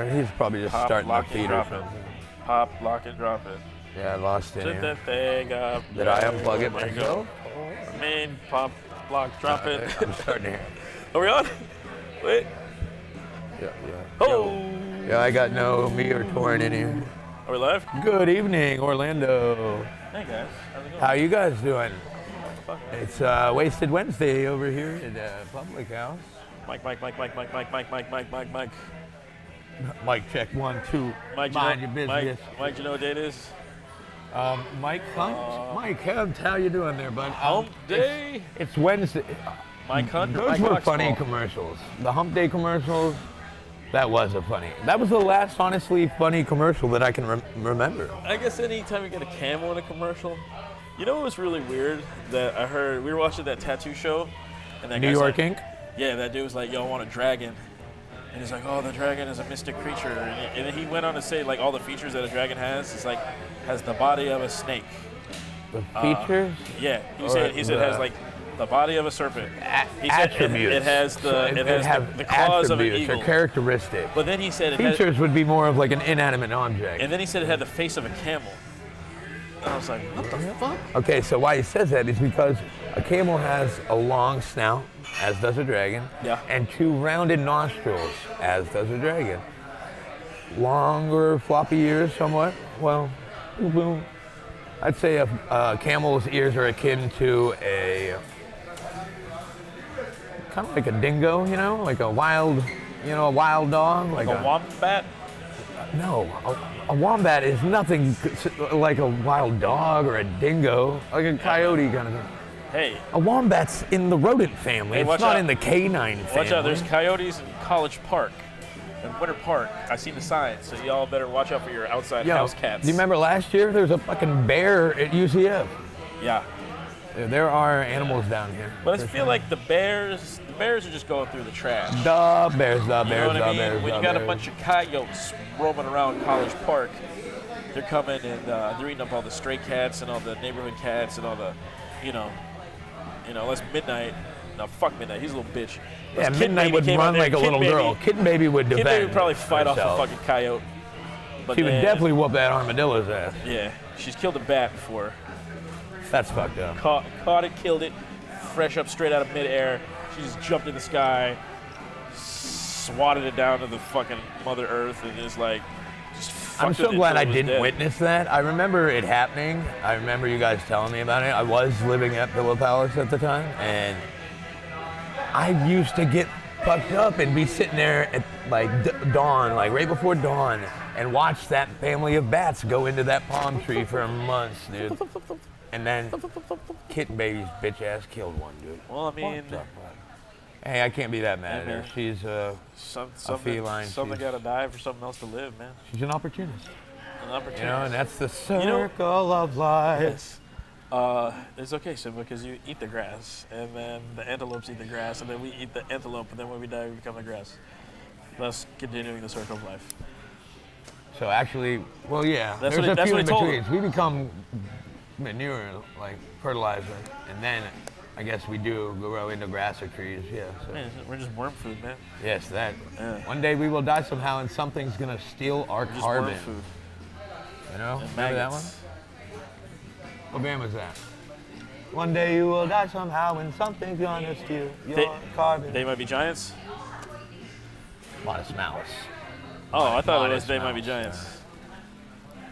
He's probably just Pop, starting to lock, and feed or drop it. something. Pop, lock, and drop it. Yeah, I lost it Set here. that thing up. Did I unplug it There you myself? go. Main, pop, lock, drop it. I'm starting to hear. Are we on? Wait. Yeah. Oh. Yeah, I got no me or Torrin in here. Are we live? Good evening, Orlando. Hey guys. How's it going? How you guys doing? Fuck. It's Wasted Wednesday over here at the Public House. Mike. Mic check 1, 2. Mike, Mind your business. Mike, do you know what date it is? Mike Hunt. Mike Hunt, how you doing there, bud? Hump Day. It's Wednesday. Mike Hunt or Those Mike were Oxford? funny commercials. The Hump Day commercials, that was that was the last honestly funny commercial that I can remember. I guess anytime you get a camel in a commercial. You know what was really weird that I heard? We were watching that tattoo show. And that New guy's York like, Inc.? Yeah, that dude was like, yo, I want a dragon. And he's like, oh, the dragon is a mystic creature. And then he went on to say, like, all the features that a dragon has. It's like, has the body of a snake. The features? Yeah, he Or said it has, the- like, the body of a serpent. He said Attributes. it has the have the claws of an attributes eagle. or characteristics. But then he said it had, Features would be more of like an inanimate object. and then he said it had the face of a camel. And I was like, what the fuck? Okay, so why he says that is because a camel has a long snout, as does a dragon, Yeah. and 2 rounded nostrils, as does a dragon. Longer, floppy ears, somewhat. Well, boom. I'd say a camel's ears are akin to a kind of like a dingo, like a wild, a wild dog, Like a wombat? No, a wombat is nothing like a wild dog or a dingo, like a coyote kind of thing. Hey, A wombat's in the rodent family. Hey, It's watch not out. in the canine family. watch out, there's coyotes in College Park. In Winter Park. I seen the sign, so y'all better watch out for your outside Yo, house cats. do you remember last year there was a fucking bear at UCF? Yeah. There are animals down here. But I feel like the bears are just going through the trash. The bears, You know what I mean? bears, When you got a bunch of coyotes roaming around College Park, they're coming and they're eating up all the stray cats and all the neighborhood cats and all the, unless Midnight. No, fuck Midnight. He's a little bitch. Yeah, Unless Kid Midnight Baby would came out run there, like a Kid little Baby- girl. Kid Baby would Kid defend Baby would probably fight herself. off a fucking coyote. But She would then- definitely whoop that armadillo's ass. Yeah, she's killed a bat before. That's fucked up. Caught it, killed it, fresh up straight out of midair. She just jumped in the sky, swatted it down to the fucking Mother Earth, and just like, just I'm fucked so it glad until I it was didn't dead. witness that. I remember it happening. I remember you guys telling me about it. I was living at Pillow Palace at the time, and I used to get fucked up and be sitting there at like dawn, like right before dawn, and watch that family of bats go into that palm tree for months, dude. And then Kitten Baby's bitch ass killed one, dude. Well, I mean, What the fuck? Hey, I can't be that mad at her. man. She's something feline. Something She's- gotta die for something else to live, man. she's an opportunist. An opportunity. And that's the know- circle of life. Yes. It's okay, Simba, because you eat the grass, and then the antelopes eat the grass, and then we eat the antelope, and then when we die, we become the grass. Thus, continuing the circle of life. So actually, well, yeah, That's there's what he- a that's few what in he told betweens. We become manure, like fertilizer, and then I guess we do grow into grass or trees. Yeah. So. Man, we're just worm food, man. Yes, that. Yeah. One day we will die somehow, and something's gonna steal our Just carbon. worm food. You know? And Remember that one? maggots. What band was that? One day you will die somehow, and something's gonna steal your They- carbon. They Might Be Giants? Modest Mouse. Oh, I thought it was Modest They Might Be Mouse, Giants.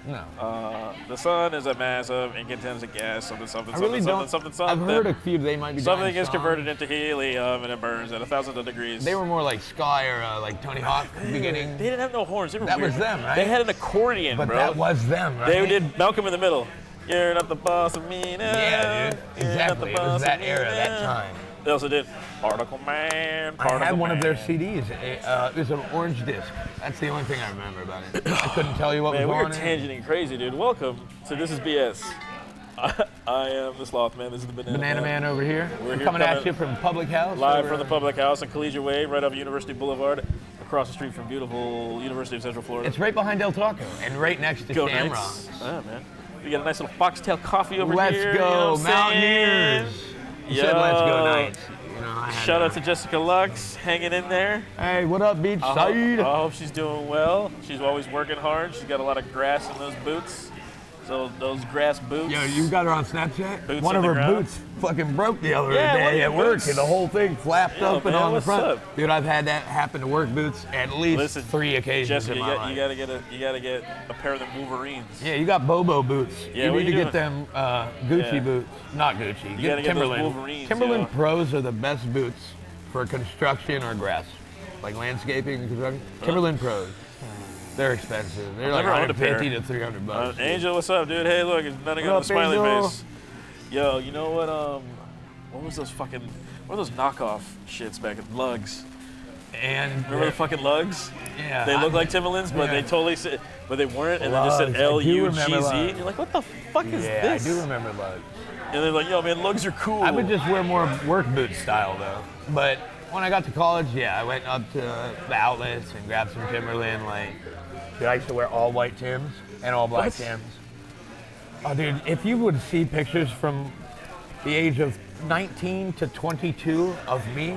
No. The sun is a massive incandescent gas, something, I really don't. I've heard a that few. They might be. something Giant is songs. converted into helium and it burns at 1,000 degrees. They were more like Sky or like Tony Hawk at the beginning. They didn't have no horns. They were That weird. was them, right? They had an accordion, But bro. that was them, right? They did Malcolm in the Middle. You're not the boss of me now. Yeah, dude. You're not Exactly. the It was boss that of me era, that now. time. They also did Particle Man. I Particle had one of their Man. CDs. It was an orange disc. That's the only thing I remember about it. I couldn't tell you what Man, we was are on it. tangenting crazy, dude. Welcome to This Is BS. I am the Sloth Man. This is the Banana Man over here. We're here coming at coming you from Public House. Live over- from the Public House on Collegiate Way, right off University Boulevard, across the street from beautiful University of Central Florida. It's right behind El Taco and right next to Go Shamrocks. Knights. Yeah, man. We got a nice little foxtail coffee over Let's here. go, you know what I'm saying? Mountaineers. You said let's go Knights. You know, I had Shout out to Jessica Lux, hanging in there. Hey, what up, Beach I Side? hope she's doing well. She's always working hard. She's got a lot of grass in those boots. So those grass boots. Yo, you got her on Snapchat? Boots One on of the her ground? boots fucking broke the other Yeah, one of day your at work, boots. and the whole thing flapped Yo, up and man, on the what's front. up? Dude, I've had that happen to work boots at least Listen, 3 occasions Jessica, in you, my got, life. you gotta get a pair of the Wolverines. Yeah, you got Bobo boots. Yeah, you what need to you get them Gucci Yeah. boots. Not Gucci. gotta Get get those Timberland. Wolverines, Timberland yo. Pros are the best boots for construction or grass, like landscaping and construction. Timberland Pros. They're expensive. They're like never owned a pair. $150 to $300. Angel, what's up, dude? Hey, look, it's nothing on What the up, smiley Angel? face. Yo, you know what was those fucking, what were those knockoff shits back at Lugs? And Remember the fucking Lugs? yeah, They look like Timberlands, but they yeah. totally said, but they weren't, and they just said Lugs, I do remember L-U-G-Z. Lugs. And you're like, what the fuck is Yeah, this? I do remember Lugs. And they're like, yo, man, Lugs are cool. I would just wear more work boot style though. But when I got to college, yeah, I went up to the outlets and grabbed some Timberland. Like, dude, I used to wear all white Tims and all black What? Tims. Oh, dude, if you would see pictures from the age of 19 to 22 of me,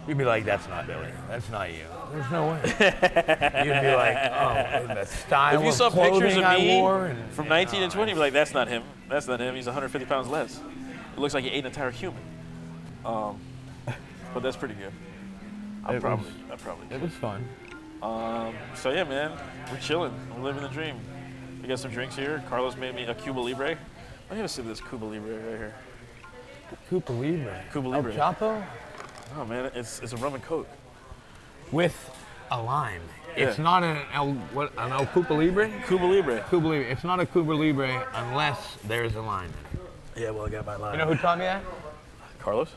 you'd be like, that's not Billy. That's not you. There's no way. You'd be like, oh, the style If you of saw clothing pictures of I me wore. And, from 19 to 20, you'd be like, that's not him. That's not him. He's 150 pounds less. It looks like he ate an entire human. But that's pretty good. I probably. It was fun. So yeah, man, we're chilling. We're living the dream. We got some drinks here. Carlos made me a Cuba Libre. I'm gonna see this Cuba Libre right here. Cuba Libre. Cuba Libre. El Chapo? Oh man, it's a rum and coke. With a lime. Yeah. It's not an El Cuba Libre? Cuba Libre. Cuba Libre. It's not a Cuba Libre unless there's a lime. Yeah, well, I got my line. You know who taught me that? Carlos?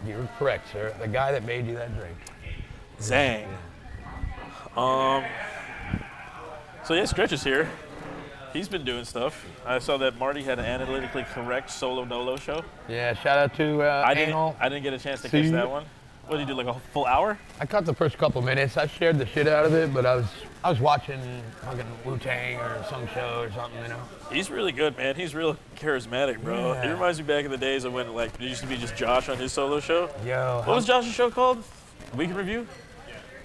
You're correct, sir. The guy that made you that drink. Zang. So yeah, Stretch is here. He's been doing stuff. I saw that Marty had an analytically correct solo dolo show. Yeah, shout out to I Anal. didn't get a chance to See? catch that one. What did you do, like a full hour? I caught the first couple minutes. I shared the shit out of it, but I was watching fucking Wu-Tang or some show or something, you know. He's really good, man. He's real charismatic, bro. Yeah. It reminds me back in the days of when like there used to be just Josh on his solo show. Yo, What was Josh's show called? Week in Review?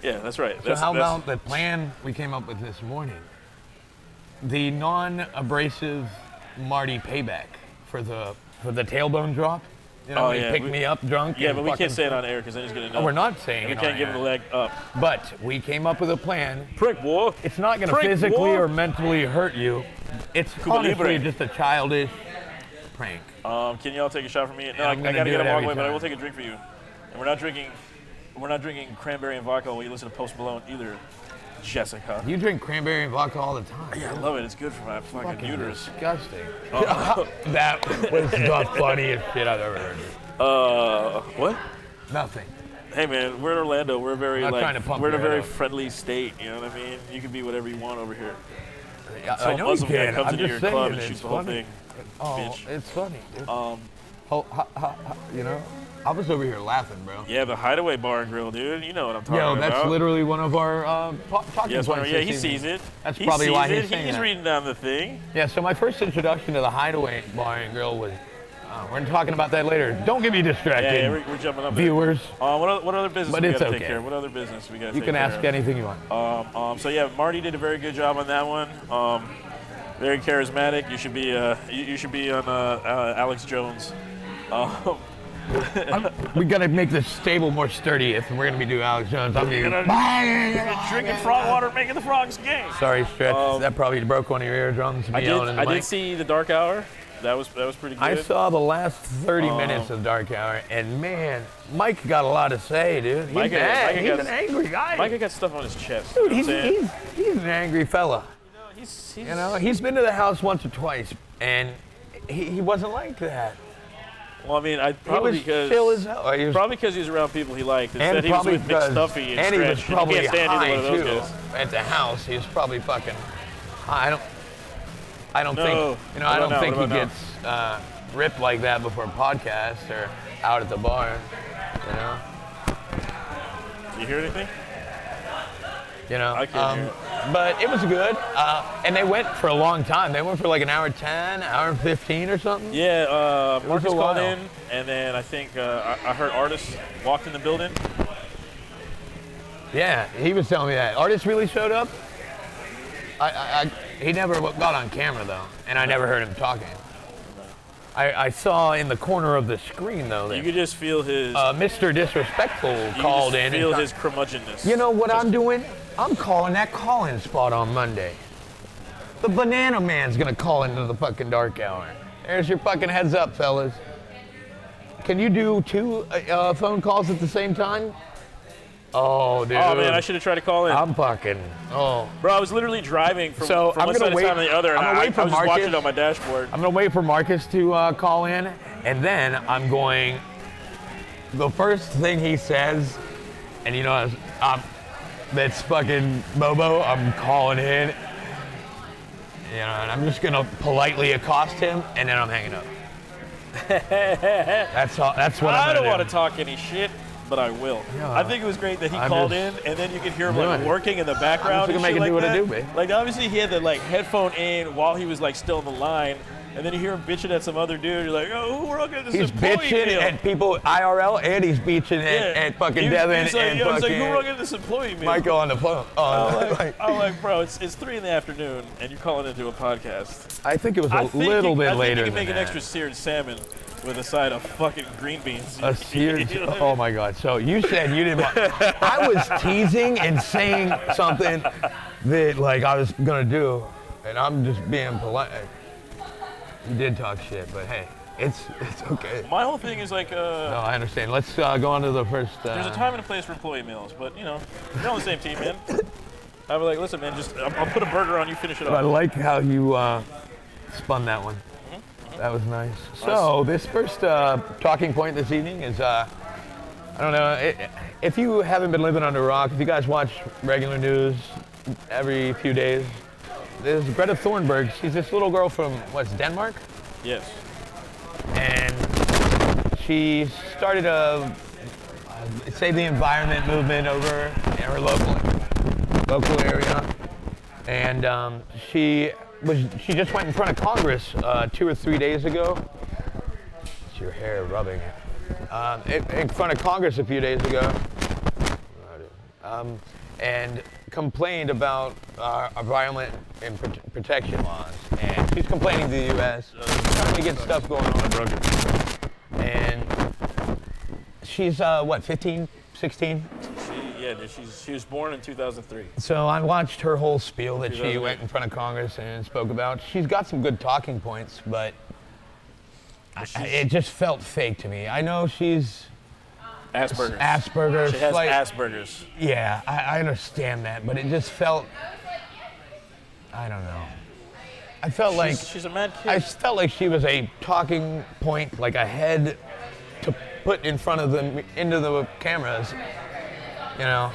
Yeah, that's right. So how about the plan we came up with this morning? The non-abrasive Marty payback for the tailbone drop. You know, Oh, he yeah, picked we- me up drunk. Yeah, and but we can't fucking- say it on air because then he's gonna know. Oh, we're not saying We it can't on give him air. the leg up. But we came up with a plan. Prick war. It's not going to Prick physically war. or mentally hurt you. It's Cuba honestly Libre. just a childish prank. Can y'all take a shot for me? No, Yeah, I I'm gonna gotta do get it him walk every away, but I time. will take a drink for you. And we're not drinking cranberry and vodka while you listen to Post Malone either, Jessica. You drink cranberry and vodka all the time. Yeah, I love it. It's good for my fucking Fucking uterus. disgusting. That was the funniest shit I've ever heard. What? Nothing. Hey man, we're in Orlando. We're very Not like trying to pump we're in a your head very up. friendly state. You know what I mean? You can be whatever you want over here. I Some know you Muslim guy can. comes I'm into just your club saying and shoots it's the whole funny. thing. Oh, Bitch. it's funny. Dude. You know, I was over here laughing, bro. Yeah, the Hideaway Bar and Grill, dude. You know what I'm talking Yo, about. that's literally one of our talking Yes, points. yeah, he this sees evening. it. That's He probably sees why it. he's saying He's that. reading down the thing. Yeah, so my first introduction to the Hideaway Bar and Grill was, we're talking about that later. Don't get me distracted, Yeah, we're jumping up. viewers. What other business But we it's gotta take okay. care of? What other business we gotta You take can care ask of? anything you want. So yeah, Marty did a very good job on that one. Very charismatic. You should be you should be on Alex Jones. We gotta make this stable more sturdy if we're gonna be doing Alex Jones. I'm Drinking frog water, making the frogs gay. Sorry, Stretch. That probably broke one of your eardrums. I yelling in the did mic. see the Dark Hour. That was pretty good. I saw the last 30 minutes of Dark Hour, and man, Mike got a lot to say, dude. He's Micah- mad. Micah He's got- an angry guy. Micah got stuff on his chest. Dude, you know what I'm saying? he's an angry fella. He's You know, he's been to the house once or twice, and he wasn't like that. well, I mean, He probably was because chill as hell. He was, probably because he was around people he liked. and Instead, he was probably with because, McStuffy and he was Stretch. probably You can't stand high either one of too those guys. at the house. He was probably fucking. I don't No. think you know. What I don't about think now? he What gets ripped like that before podcasts or out at the bar. You know. You hear anything? You know. I can't hear it. but it was good. And they went for a long time. They went for like an hour 10, hour and 15 or something. Yeah, was Marcus a called while. in, and then I think I heard Artis walked in the building. Yeah, he was telling me that. Artist really showed up. He never got on camera though, and I never heard him talking. I saw in the corner of the screen though You that could just feel his. Mr. Disrespectful you called could just in. feel and his curmudgeonness. You know what I'm doing? I'm calling that call-in spot on Monday. The Banana Man's gonna call into the fucking dark hour. There's your fucking heads up, fellas. Can you do 2 phone calls at the same time? Oh, dude. Oh man, I should have tried to call in. I'm fucking. Oh. Bro, I was literally driving from So, one I'm side gonna of wait- town to the other, and I'm gonna I wait was for just Marcus. watching it on my dashboard. I'm gonna wait for Marcus to call in, and then I'm going. The first thing he says, and you know, that's fucking Bobo. I'm calling in, you know, and I'm just gonna politely accost him, and then I'm hanging up. That's all. That's what I I'm don't gonna want do. to talk any shit, but I will. Yeah. I think it was great that he I'm called just in, and then you could hear him doing like it. working in the background. I'm just and gonna shit make it like do what that. it do, babe. Like obviously he had the like headphone in while he was like still in the line, and then you hear him bitching at some other dude. You're like, oh, we're all getting this He's employee bitching meal. at people IRL, and he's bitching at fucking Devin He's like, and he's like, fucking who are getting this employee meal? Michael on the phone. I'm like, bro, it's 3 in the afternoon, and you're calling into a podcast. I think it was I a think little you, bit I think later you can make than an that. extra seared salmon with a side of fucking green beans. A seared, You know what I oh mean? my God. So you said you didn't want, I was teasing and saying something that like I was gonna do, and I'm just being polite. You did talk shit, but hey, it's okay. My whole thing is like, No, I understand. Let's go on to the first. there's a time and a place for employee meals, but you know, you're on the same team, man. I'd be like, listen, man, just I'll put a burger on you, finish it I off. like how you spun that one. That was nice. So this first talking point this evening is, I don't know, if you haven't been living under a rock, if you guys watch regular news every few days, there's Greta Thunberg. She's this little girl from, what's Denmark? Yes. And she started a save the environment movement over in her local area. And she just went in front of Congress 2 or 3 days ago. It's your hair rubbing it. In front of Congress a few days ago, and complained about our violent and protection laws. And she's complaining to the U.S. Trying to get stuff going on. And she's what, 15, 16? She was born in 2003. So I watched her whole spiel that she 2008. went in front of Congress and spoke about. She's got some good talking points, but it just felt fake to me. I know she's Asperger's. She has like, Asperger's. Yeah, I understand that, but it just felt, I don't know. I felt like She's a mad kid. I just felt like she was a talking point, like a head to put in front of into the cameras. You know,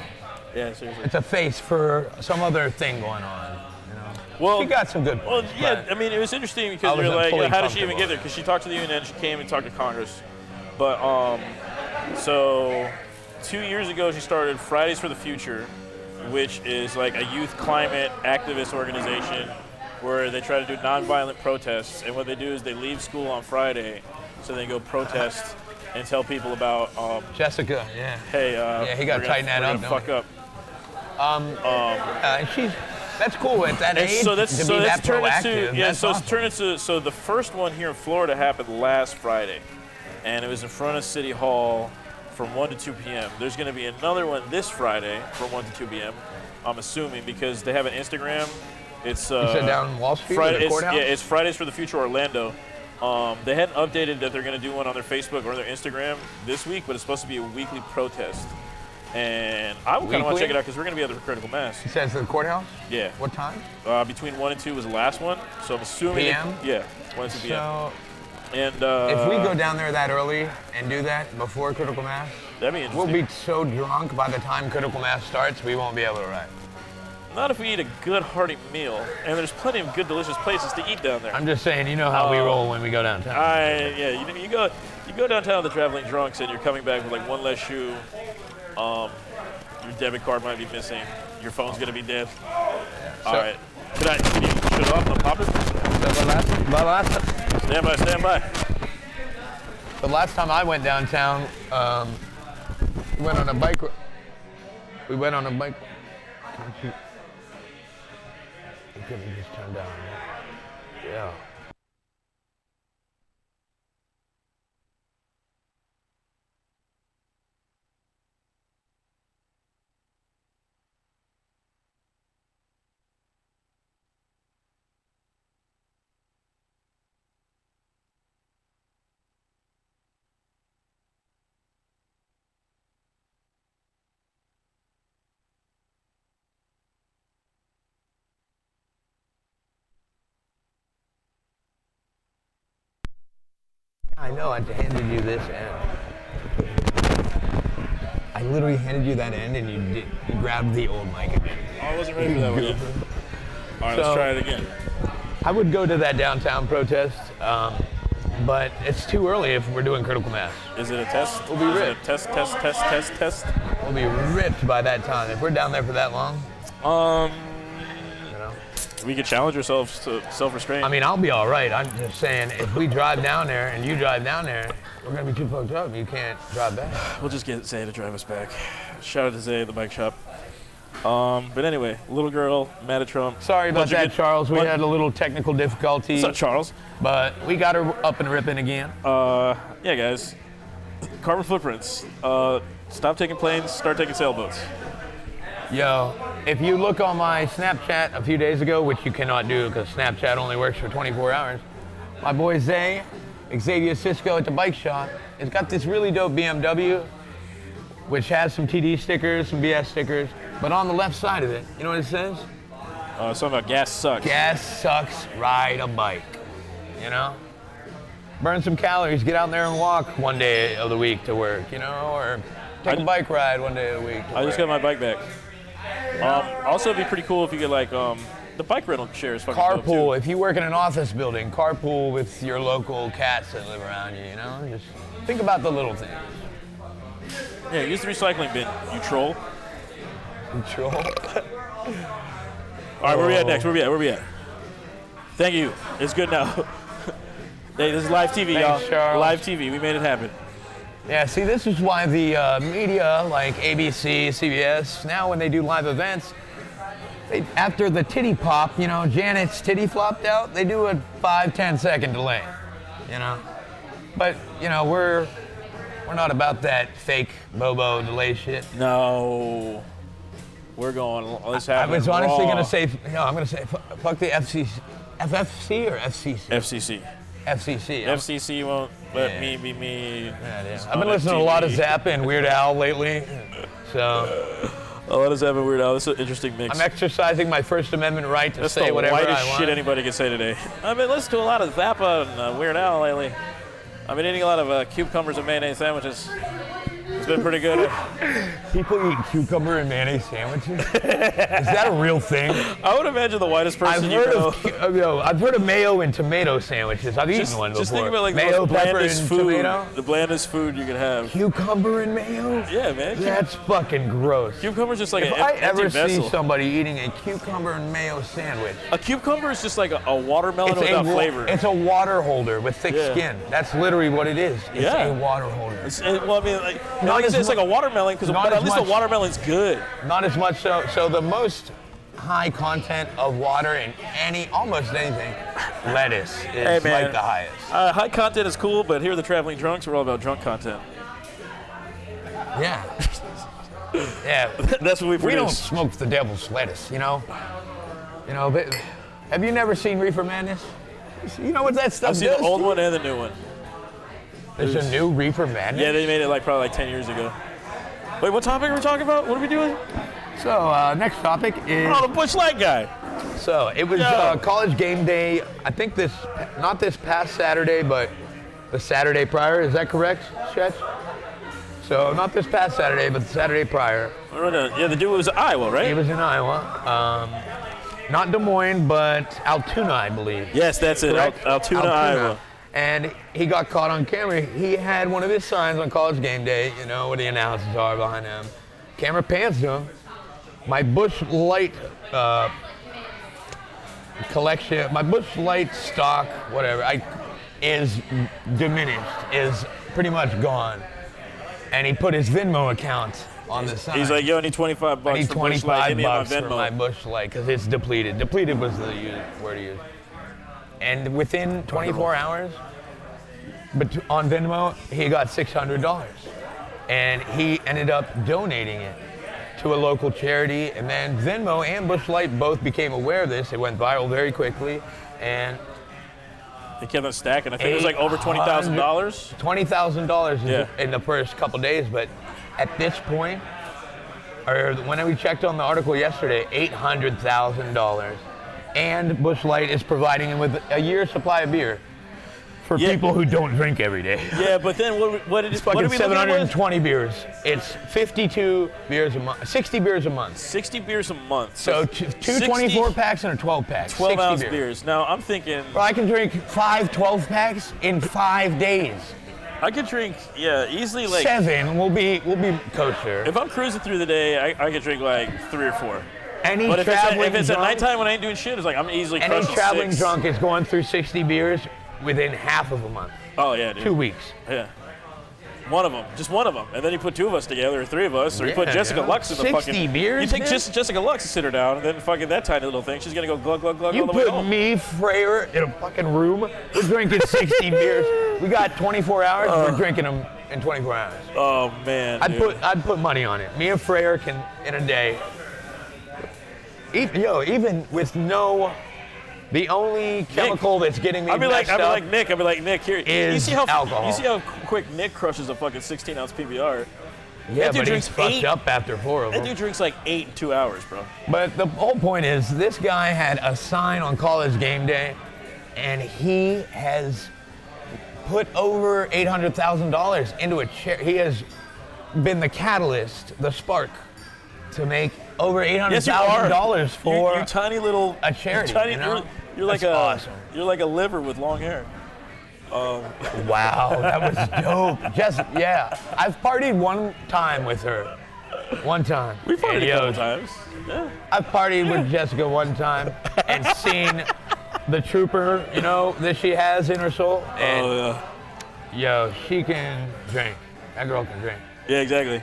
Yeah, seriously. it's a face for some other thing going on. You know, Well, she got some good Well, points. yeah, but I mean, it was interesting I because you're wasn't like, fully how did she even comfortable. get there? Because she talked to the UN, she came and talked to Congress. But, so 2 years ago, she started Fridays for the Future, which is like a youth climate activist organization where they try to do nonviolent protests. And what they do is they leave school on Friday, so they go protest and tell people about, Jessica, yeah. hey, he gotta tighten that up, We're don't gonna fuck up. And that's cool at that And age so that's to so be that's that turned proactive. into yeah. That's So it's awesome. turned into so the first one here in Florida happened last Friday, and it was in front of City Hall from 1 to 2 p.m. There's going to be another one this Friday from 1 to 2 p.m. I'm assuming because they have an Instagram. It's You said down Wall Street Friday, at the it's, courthouse? yeah, it's Fridays for the Future Orlando. They hadn't updated that they're going to do one on their Facebook or their Instagram this week, but it's supposed to be a weekly protest. And I kind of want Weekly? to check it out because we're going to be at the Critical Mass. He says the courthouse? Yeah. What time? Between 1 and 2 was the last one, so I'm assuming. PM? Yeah, 1 and 2 p.m. So And if we go down there that early and do that before Critical Mass, that'd be we'll interesting. be so drunk by the time Critical Mass starts, we won't be able to ride. Not if we eat a good hearty meal, and there's plenty of good, delicious places to eat down there. I'm just saying, you know how we roll when we go downtown. You go downtown with the traveling drunks, and you're coming back with like one less shoe. Your debit card might be missing. Your phone's gonna be dead. All right. Can you shut off and pop it? Stand by. The last time I went downtown, we went on a bike. You couldn't just turn down. Yeah. I know, I handed you this end. I literally handed you that end and you grabbed the old mic again. I wasn't ready for that one yet. All right, let's try it again. I would go to that downtown protest, but it's too early if we're doing Critical Mass. Is it a test? We'll be ripped. Test. We'll be ripped by that time. If we're down there for that long, you know. We could challenge ourselves to self-restraint. I mean, I'll be all right. I'm just saying, if we drive down there and you drive down there, we're gonna be too fucked up. You can't drive back. We'll just get Zay to drive us back. Shout out to Zay at the bike shop. But anyway, little girl, mad at Trump. Sorry about that, Charles. We had a little technical difficulty. What's up, Charles? But we got her up and ripping again. Yeah, guys. Carbon footprints. Stop taking planes, start taking sailboats. Yo, if you look on my Snapchat a few days ago, which you cannot do because Snapchat only works for 24 hours, my boy Zay, Xavier Cisco at the bike shop, has got this really dope BMW, which has some TD stickers, some BS stickers, but on the left side of it, you know what it says? Something about gas sucks. Gas sucks, ride a bike, you know? Burn some calories, get out there and walk one day of the week to work, you know, or take a bike ride one day of the week to I just work. got my bike back. Also, it'd be pretty cool if you get like the bike rental shares. Carpool. If you work in an office building, carpool with your local cats that live around you. You know, just think about the little things. Yeah, use the recycling bin. You troll. Control. All right, where we at next? Where we at? Thank you. It's good now. Hey, this is live TV, Thanks, y'all. Charles. Live TV. We made it happen. Yeah, see, this is why the media, like ABC, CBS, now when they do live events, after the titty pop, you know, Janet's titty flopped out, they do a 5-10 second delay, you know. But, you know, we're not about that fake Bobo delay shit. No. We're going. Let's have I was honestly going to say, I'm going to say, fuck the FFC or FCC? FCC. FCC. FCC won't let me be me. Yeah. I've been listening to a lot of Zappa and Weird Al lately, so. A lot of Zappa and Weird Al. This is an interesting mix. I'm exercising my First Amendment right to That's say the whatever I whitest want. shit anybody can say today. I've been listening to a lot of Zappa and Weird Al lately. I've been eating a lot of cucumbers and mayonnaise sandwiches. It's been pretty good. People eat cucumber and mayonnaise sandwiches? Is that a real thing? I would imagine the whitest person you know. I've heard of mayo and tomato sandwiches. I've eaten one before. Just think about like mayo, the most pepper, blandest and food. tomato. The blandest food you could have. Cucumber and mayo? Yeah, man. That's fucking gross. Cucumber's just like If an I empty ever vessel. see somebody eating a cucumber and mayo sandwich, A cucumber is just like a watermelon without flavor. It's a water holder with thick Yeah. skin. That's literally what it is. It's Yeah. a water holder. Well, I mean, like, Not like I as said, it's like a watermelon, not but as at least much- the watermelon's good. Not as much so. So the most high content of water in almost anything, lettuce is Hey, man. like the highest. High content is cool, but here are the Traveling Drunks. We're all about drunk content. Yeah. Yeah. That's what we We don't produce. smoke the devil's lettuce, you know? You know, but have you never seen Reefer Madness? You know what that stuff I've seen does? the old one and the new one. There's a new Reefer Madness? Yeah, they made it like probably like 10 years ago. Wait, what topic are we talking about? What are we doing? So, next topic is... Oh, the Bush Light guy. So, it was Yo. college game day, I think not this past Saturday, but the Saturday prior. Is that correct, Chet? So, not this past Saturday, but the Saturday prior. Yeah, the dude was Iowa, He right? was in Iowa. Not Des Moines, but Altoona, I believe. Yes, that's it. Correct? Altoona, Iowa. And he got caught on camera. He had one of his signs on college game day, you know, where the announcers are behind him. Camera pans to him. My Bush Light collection, my Busch Light stock, whatever, is diminished, is pretty much gone. And he put his Venmo account on the side. He's like, yo, I need 25 bucks. I need for Busch Light. 25 Hit me on bucks for Venmo. my Busch Light because it's depleted. Depleted was the word to use. And within 24 hours, but on Venmo, he got $600. And he ended up donating it to a local charity. And then Venmo and Busch Light both became aware of this. It went viral very quickly. And They kept on stacking. I think it was like over $20,000. $20,000 in the first couple days. But at this point, or when we checked on the article yesterday, $800,000. And Busch Light is providing him with a year's supply of beer for people who don't drink every day. Yeah, but then what did It's what fucking did we look at it was? 720 beers. It's 52 beers a month, 60 beers a month. 60 beers a month. So two 24 packs and a 12 pack. 12-ounce 60 beers. Now, I'm thinking Bro, I can drink 5 12 packs in 5 days. I could drink, easily like 7 will be kosher. if I'm cruising through the day, I could drink like 3 or 4. Any But if traveling it's at drunk, nighttime when I ain't doing shit, it's like I'm easily any crushing traveling 6. drunk is going through 60 beers within half of a month. Oh yeah, dude. 2 weeks. Yeah. One of them, just one of them, and then you put 2 of us together, or 3 of us, or you put Yeah, Jessica yeah. Lux in the 60 fucking. beers, You take man? Jessica Lux and sit her down, and then fucking that tiny little thing, she's gonna go glug glug glug You all the way put home. me, Freyer, in a fucking room. We're drinking 60 beers. We got 24 hours. We're drinking them in 24 hours. Oh man, dude. I'd put money on it. Me and Freyer can in a day. Even with the only chemical that's getting me I'd be like up Nick, here. You is see how alcohol. You see how quick Nick crushes a fucking 16-ounce PBR. Yeah, That dude but he's drinks fucked 8. up after 4 of That them. dude drinks like 8 in 2 hours, bro. But the whole point is, this guy had a sign on College Game Day, and he has put over $800,000 into a charity. He has been the catalyst, the spark, to make over $800,000 for you tiny little a charity. Tiny, you know? you're like That's a awesome. you're like a liver with long hair. Wow, that was dope. I've partied one time with her. One time. We partied And, a couple times. Yeah. I've partied with Jessica one time and seen the trooper, that she has in her soul. And Oh yeah. she can drink. That girl can drink. Yeah, exactly.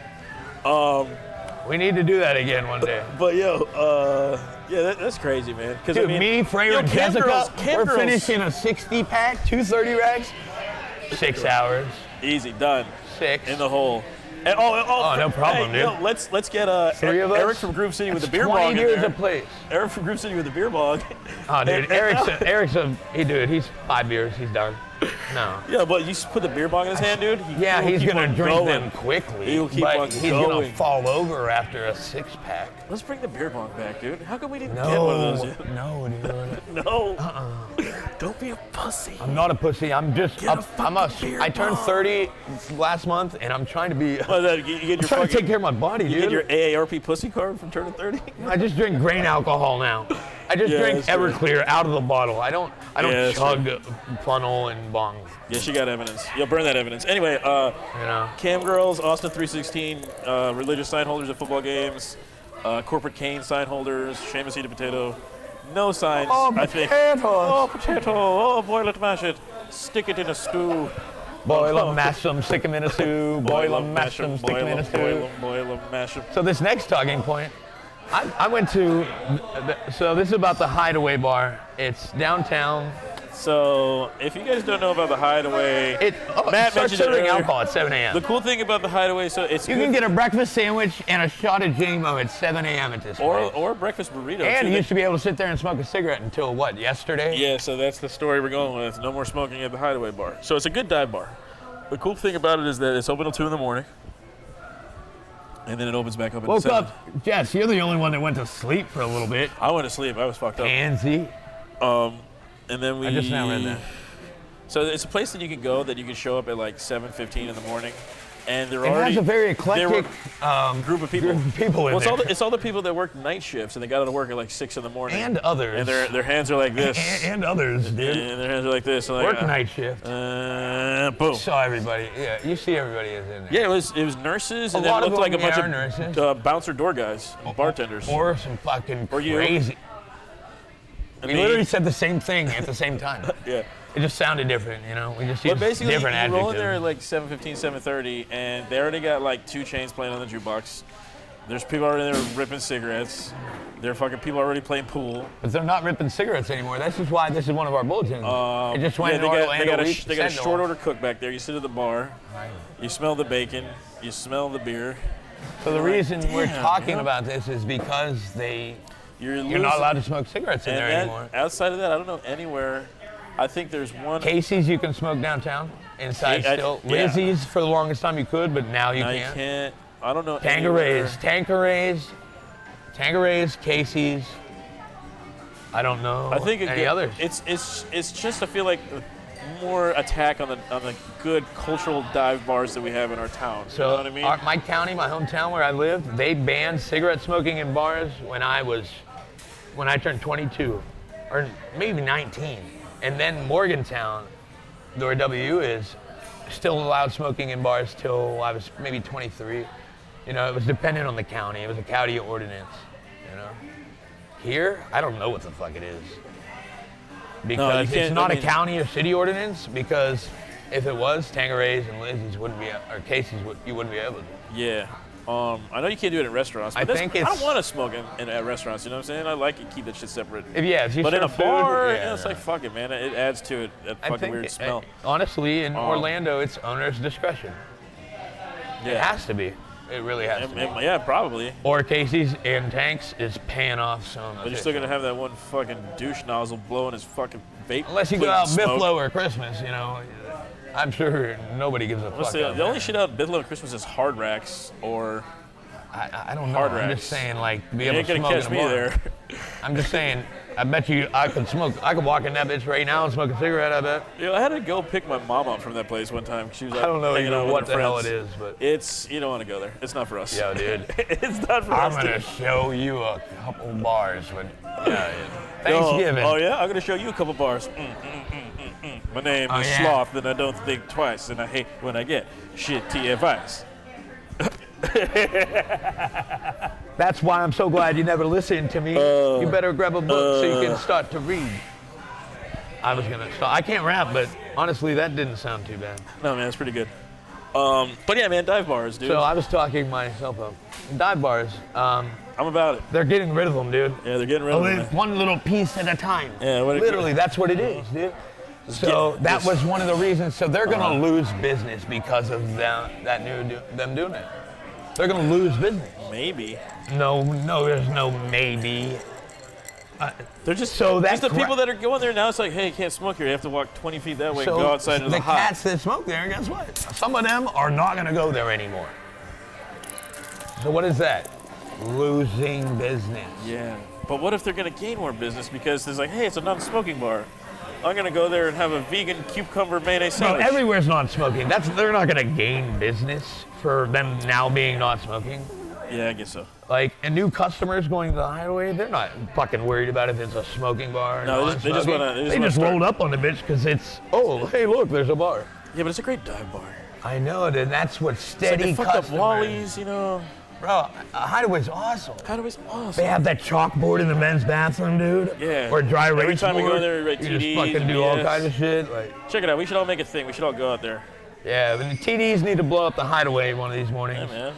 We need to do that again one day. But that's crazy, man. Because Dude, me, Freya, and Cam Jessica, Cam we're girls, finishing a 60-pack, 2 30 racks, 6 hours. easy, done 6. in the hole. And, no problem, hey, dude. Let's get 3 of us. Eric from Groove City with the beer 20 bong in beers there. a place. Eric from Groove City with the beer bong. Oh, dude, he's 5 beers, he's done. No. Yeah, but you just put the beer bong in his hand, dude. He's keep gonna on drink going. them quickly, He'll keep but on he's gonna going. fall over after a 6-pack. Let's bring the beer bong back, dude. How come we didn't get one of those yet? No, dude. No. Don't be a pussy. I'm not a pussy. I'm just. Get a fucking beer I turned bong. 30 last month, and I'm trying to be. What is that? You get your trying to fucking, take care of my body, you dude. get your AARP pussy card from turning 30? I just drink grain alcohol now. I just Yeah, drink that's true. Everclear out of the bottle. I don't Yeah, that's chug funnel and bong. Yeah, she got evidence. You'll burn that evidence. Anyway, Cam Girls, Austin 316, religious sign holders at football games, corporate cane sign holders, Seamus Eat a Potato. No signs, I think. Oh, potato. Oh, boil it, mash it. Stick it in a stew. Boil 'em, mash 'em, stick 'em in a stew. Boil 'em, mash 'em, stick 'em in a stew. Boil 'em, mash 'em. So this next talking point, I went to. So this is about the Hideaway Bar. It's downtown. So, if you guys don't know about the Hideaway, It Matt starts mentioned it serving earlier. alcohol at 7 a.m. The cool thing about the Hideaway, so it's You can get a breakfast sandwich and a shot of JMO at 7 a.m. at this place. or a breakfast burrito. And too. you used to be able to sit there and smoke a cigarette until what, yesterday? Yeah, so that's the story we're going with. No more smoking at the Hideaway Bar. So it's a good dive bar. The cool thing about it is that it's open till 2 in the morning, and then it opens back up at Woke 7. up, Jess, you're the only one that went to sleep for a little bit. I went to sleep. I was fucked up. Pansy. And then we. I just now read that. So it's a place that you can go that you can show up at like 7:15 in the morning, and they're It already has a very there were- eclectic group of people. in Well, there. it's all the people that work night shifts and they got out of work at like 6 in the morning. And others. And their hands are like this. and others, dude. And their hands are like this. And Work like, night shift. Boom. Saw everybody. Yeah, you see everybody is in there. Yeah, it was nurses, and A then lot it of looked like a them, bunch yeah, of nurses. bouncer door guys, bartenders. Or some fucking Or you. crazy. We literally said the same thing at the same time. Yeah. It just sounded different, you know? We just But used basically, different you roll in there at adjectives. like 7:15, 7:30, and they already got like 2 Chainz playing on the jukebox. There's people already there ripping cigarettes. There are fucking people already playing pool. But they're not ripping cigarettes anymore. That's just why this is one of our bulletins. It just went Yeah, in they Orlando got Week a short Sentinel. order cook back there. You sit at the bar, you smell the bacon, you smell the beer. So the You're like, reason we're "Damn, talking you know?" about this is because You're you're not allowed to smoke cigarettes in And there that- anymore. outside of that, I don't know anywhere. I think there's one. Casey's you can smoke downtown inside I- still. yeah. Lizzie's for the longest time you could, but now you No, you can't. can't. I don't know. anywhere. Tanqueray's, Casey's. I don't know I think any others. It's just I feel like more attack on the good cultural dive bars that we have in our town. So you know what I mean? my county, my hometown where I lived, they banned cigarette smoking in bars when I turned 22, or maybe 19. And then Morgantown, where WU is, still allowed smoking in bars till I was maybe 23. You know, it was dependent on the county. It was a county ordinance, you know. Here, I don't know what the fuck it is. Because it's can't- not I a mean- county or city ordinance, because if it was, Tanqueray's and Lizzie's wouldn't be, or Casey's, you wouldn't be able to. Yeah. I know you can't do it at restaurants. But I that's- think I it's- don't want to smoke at restaurants. You know what I'm saying? I like to keep that shit separate. If you But in a serve food, bar, yeah, it's no. like fuck it, man. It adds to it. That I fucking think weird smell. honestly, in Orlando, it's owner's discretion. Yeah. It has to be. It really has to be. Yeah, probably. Or Casey's and Tanks is paying off some. But you're still gonna have that one fucking douche nozzle blowing his fucking vape. Unless you go plume out smoke. Bithlo or Christmas, you know. I'm sure nobody gives a fuck. Honestly, out the only there. shit out at Bithlo at Christmas is hard racks or. I don't know. hard I'm racks. just saying, like, be You able ain't to gonna smoke catch in a me bar. there. I'm just saying. I bet you I could smoke. I could walk in that bitch right now and smoke a cigarette. I bet. You know, I had to go pick my mom up from that place one time. She was I don't know hanging even out with what her the hell it friends. is, but It's you don't want to go there. It's not for us. yo, dude. It's not for I'm us. gonna dude. show you a couple bars when Yo, Thanksgiving. Oh yeah, I'm gonna show you a couple bars. My name Oh, is yeah. Sloth, and I don't think twice, and I hate when I get shitty advice. That's why I'm so glad you never listened to me. You better grab a book so you can start to read. I was gonna stop. I can't rap, but honestly, that didn't sound too bad. No man, it's pretty good. But yeah, man, dive bars, dude. So I was talking myself up. Dive bars, I'm about it. they're getting rid of them, dude. Yeah, they're getting rid of them. man. One little piece at a time. Yeah, what it- Literally, that's what it is, dude. So get that this. was one of the reasons. So they're gonna lose business because of them doing it. They're gonna lose business. Maybe. No, there's no maybe. They're just So that just the cra- people that are going there now. It's like, hey, you can't smoke here. You have to walk 20 feet that way and So go outside into the the hot. cats that smoke there, guess what? Some of them are not going to go there anymore. So what is that? Losing business. Yeah. But what if they're going to gain more business because there's like, hey, it's a non-smoking bar. I'm going to go there and have a vegan cucumber mayonnaise No, sandwich. everywhere's not smoking. They're not going to gain business for them now being not smoking. Yeah, I guess so. Like, and new customers going to the hideaway, they're not fucking worried about if it's a smoking bar or No, they just non-smoking. wanna- they just They wanna just start- rolled up on the bitch because it's, oh, hey, look, there's a bar. Yeah, but it's a great dive bar. I know, and that's what It's like steady they fucked up customers. Wally's, you know. Bro, a hideaway's awesome. Hideaway's awesome. They have that chalkboard in the men's bathroom, dude. Yeah. Or dry Every erase time we go board. there, we write you just TDs fucking and do all BS. kinds of shit. Like, Check it out. We should all make a thing. We should all go out there. yeah, but the TDs need to blow up the hideaway one of these Yeah, mornings. man.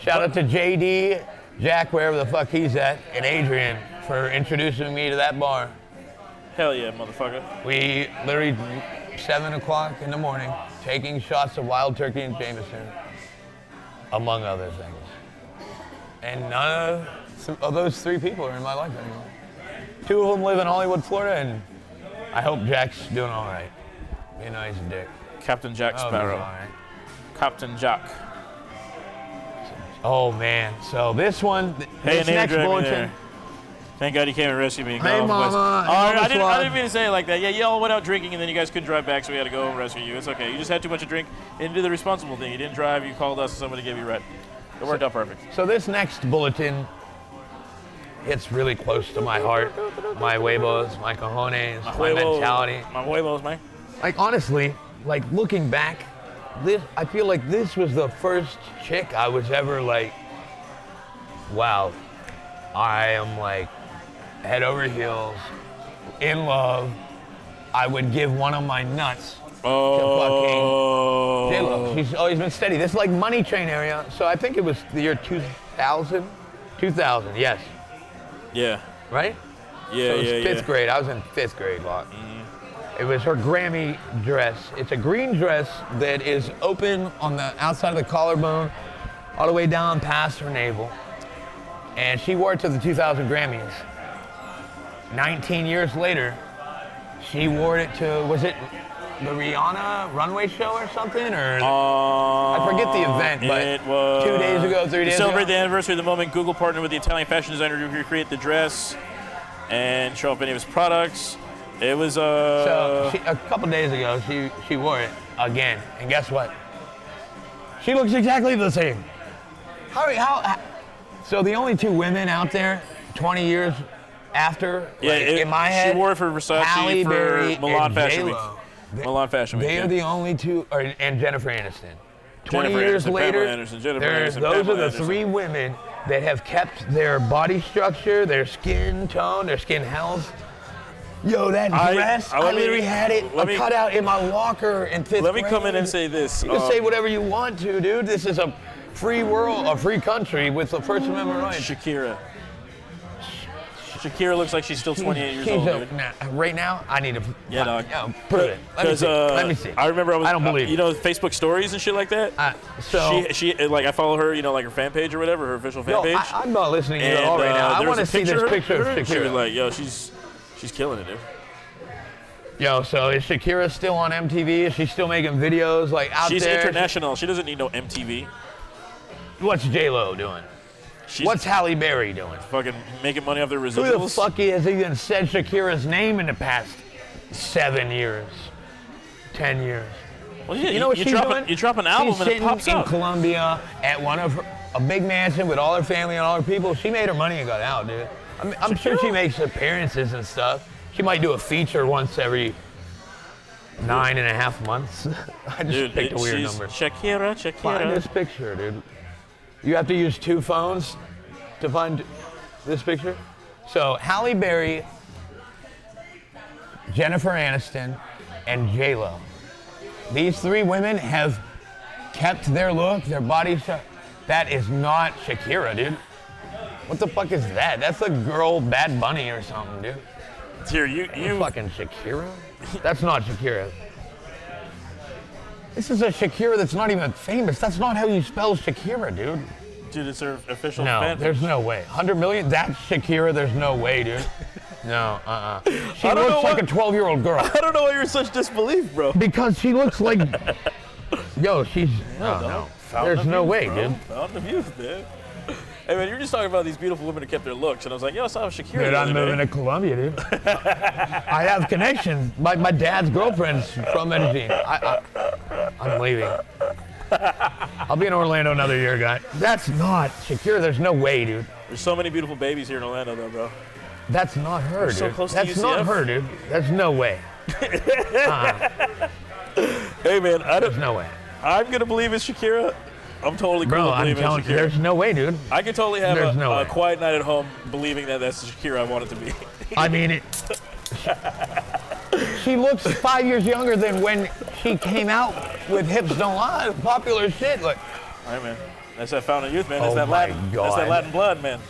Shout out to JD, Jack, wherever the fuck he's at, and Adrian for introducing me to that bar. Hell yeah, motherfucker. We literally 7 o'clock in the morning taking shots of Wild Turkey and Jameson, among other things. And none of those 3 people are in my life anymore. 2 of them live in Hollywood, Florida, and I hope Jack's doing all right. You know, he's a dick. Captain Jack I hope he's Sparrow. all right. Captain Jack. Oh man, so this one, Hey, this name next drag me bulletin, there. Thank God you came and rescued me. Hey, Go Mama, west. I Oh, love I the didn't squad. mean to say it like that. Yeah, y'all went out drinking and then you guys couldn't drive back, so we had to go and rescue you. It's okay. You just had too much to drink and did the responsible thing. You didn't drive. You called us and somebody gave you a ride. It worked out perfect. so this next bulletin hits really close to my heart, my huevos, my cojones, my mentality. My huevos, man. Like honestly, like looking back, I feel like this was the first chick I was ever like, wow, I am like head over heels in love, I would give one of my nuts Oh. to fucking J-Lo. She's always been steady. This is like Money Train area. So I think it was the year 2000. 2000, yes. Yeah. Right? Yeah, So it was yeah, fifth yeah. grade. I was in fifth grade, Locke. It was her Grammy dress. It's a green dress that is open on the outside of the collarbone, all the way down past her navel. And she wore it to the 2000 Grammys. 19 years later, she wore it to, was it the Rihanna runway show or something? Or I forget the event, but it was 2 days ago, 3 days to celebrate ago. the anniversary of the moment, Google partnered with the Italian fashion designer to recreate the dress and show off any of his products. It was So a couple days ago, she wore it again, and guess what? She looks exactly the same. So the only two women out there, 20 years after, in my head, she wore it for Versace Halle for Berry Milan and Fashion Week. J-Lo. Milan Fashion Week. They yeah. are the only two, and Jennifer Aniston. 20 Jennifer years Aniston, later, Pamela Anderson, Jennifer Aniston, those Pamela are the Anderson. three women that have kept their body structure, their skin tone, their skin health. Yo, that dress, I literally had it cut out in my locker in fifth grade. Let me come in and say this. You can say whatever you want to, dude. This is a free world, a free country with the First Amendment rights. Shakira. Shakira looks like she's still 28 years old, dude. Right now, I need to dog. prove it. Let me see. I remember I don't believe you know, Facebook stories and shit like that. She like I follow her, you know, like her fan page or whatever, her official fan page. I'm not listening to you at all right now. I want to see this picture of Shakira. She was like, yo, she's killing it, dude. Yo, so is Shakira still on MTV? Is she still making videos like out She's there? She's international. She doesn't need no MTV. What's J-Lo doing? What's Halle Berry doing? Fucking making money off their residuals. Who the fuck has even said Shakira's name in the past 7 years, 10 years? Well, yeah, you know what she's doing? You drop an album she's and it pops sitting up. in Colombia at a big mansion with all her family and all her people. She made her money and got out, dude. I'm sure she makes appearances and stuff. She might do a feature once every 9.5 months. I just picked a weird number. Shakira. Find this picture, dude. You have to use two phones to find this picture. So Halle Berry, Jennifer Aniston, and J-Lo. These three women have kept their look, their body. That is not Shakira, dude. What the fuck is that? That's a girl Bad Bunny or something, dude. Here, you fucking Shakira? That's not Shakira. This is a Shakira that's not even famous. That's not how you spell Shakira, dude. Dude, it's her official No, fan there's page. no way. 100 million? That's Shakira? There's no way, dude. No, She I don't looks know like a 12-year-old girl. I don't know why you're in such disbelief, bro. Because she looks like... Yo, she's... No. There's no way, dude. Fountain of youth, dude. Hey, man, you're just talking about these beautiful women who kept their looks, and I was like, yo, I saw Shakira. Dude, I'm moving to Colombia, dude. I have connections. My dad's girlfriend's from Medellin. I'm leaving. I'll be in Orlando another year, guy. That's not Shakira. There's no way, dude. There's so many beautiful babies here in Orlando, though, bro. That's not her, dude. So close to That's not UCF. her, dude. There's no way. Hey, man, There's no way. I'm going to believe it's Shakira. I'm totally cool Bro, with I'm believing telling it's you, Shakira. there's no way, dude. I could totally have There's no a way. quiet night at home believing that that's the Shakira I want it to be. I mean, she looks 5 years younger than when she came out with Hips Don't Lie, popular shit. Look. All right, man. That's that fountain of youth, man. That's Oh that my Latin. God. That's that Latin blood, man.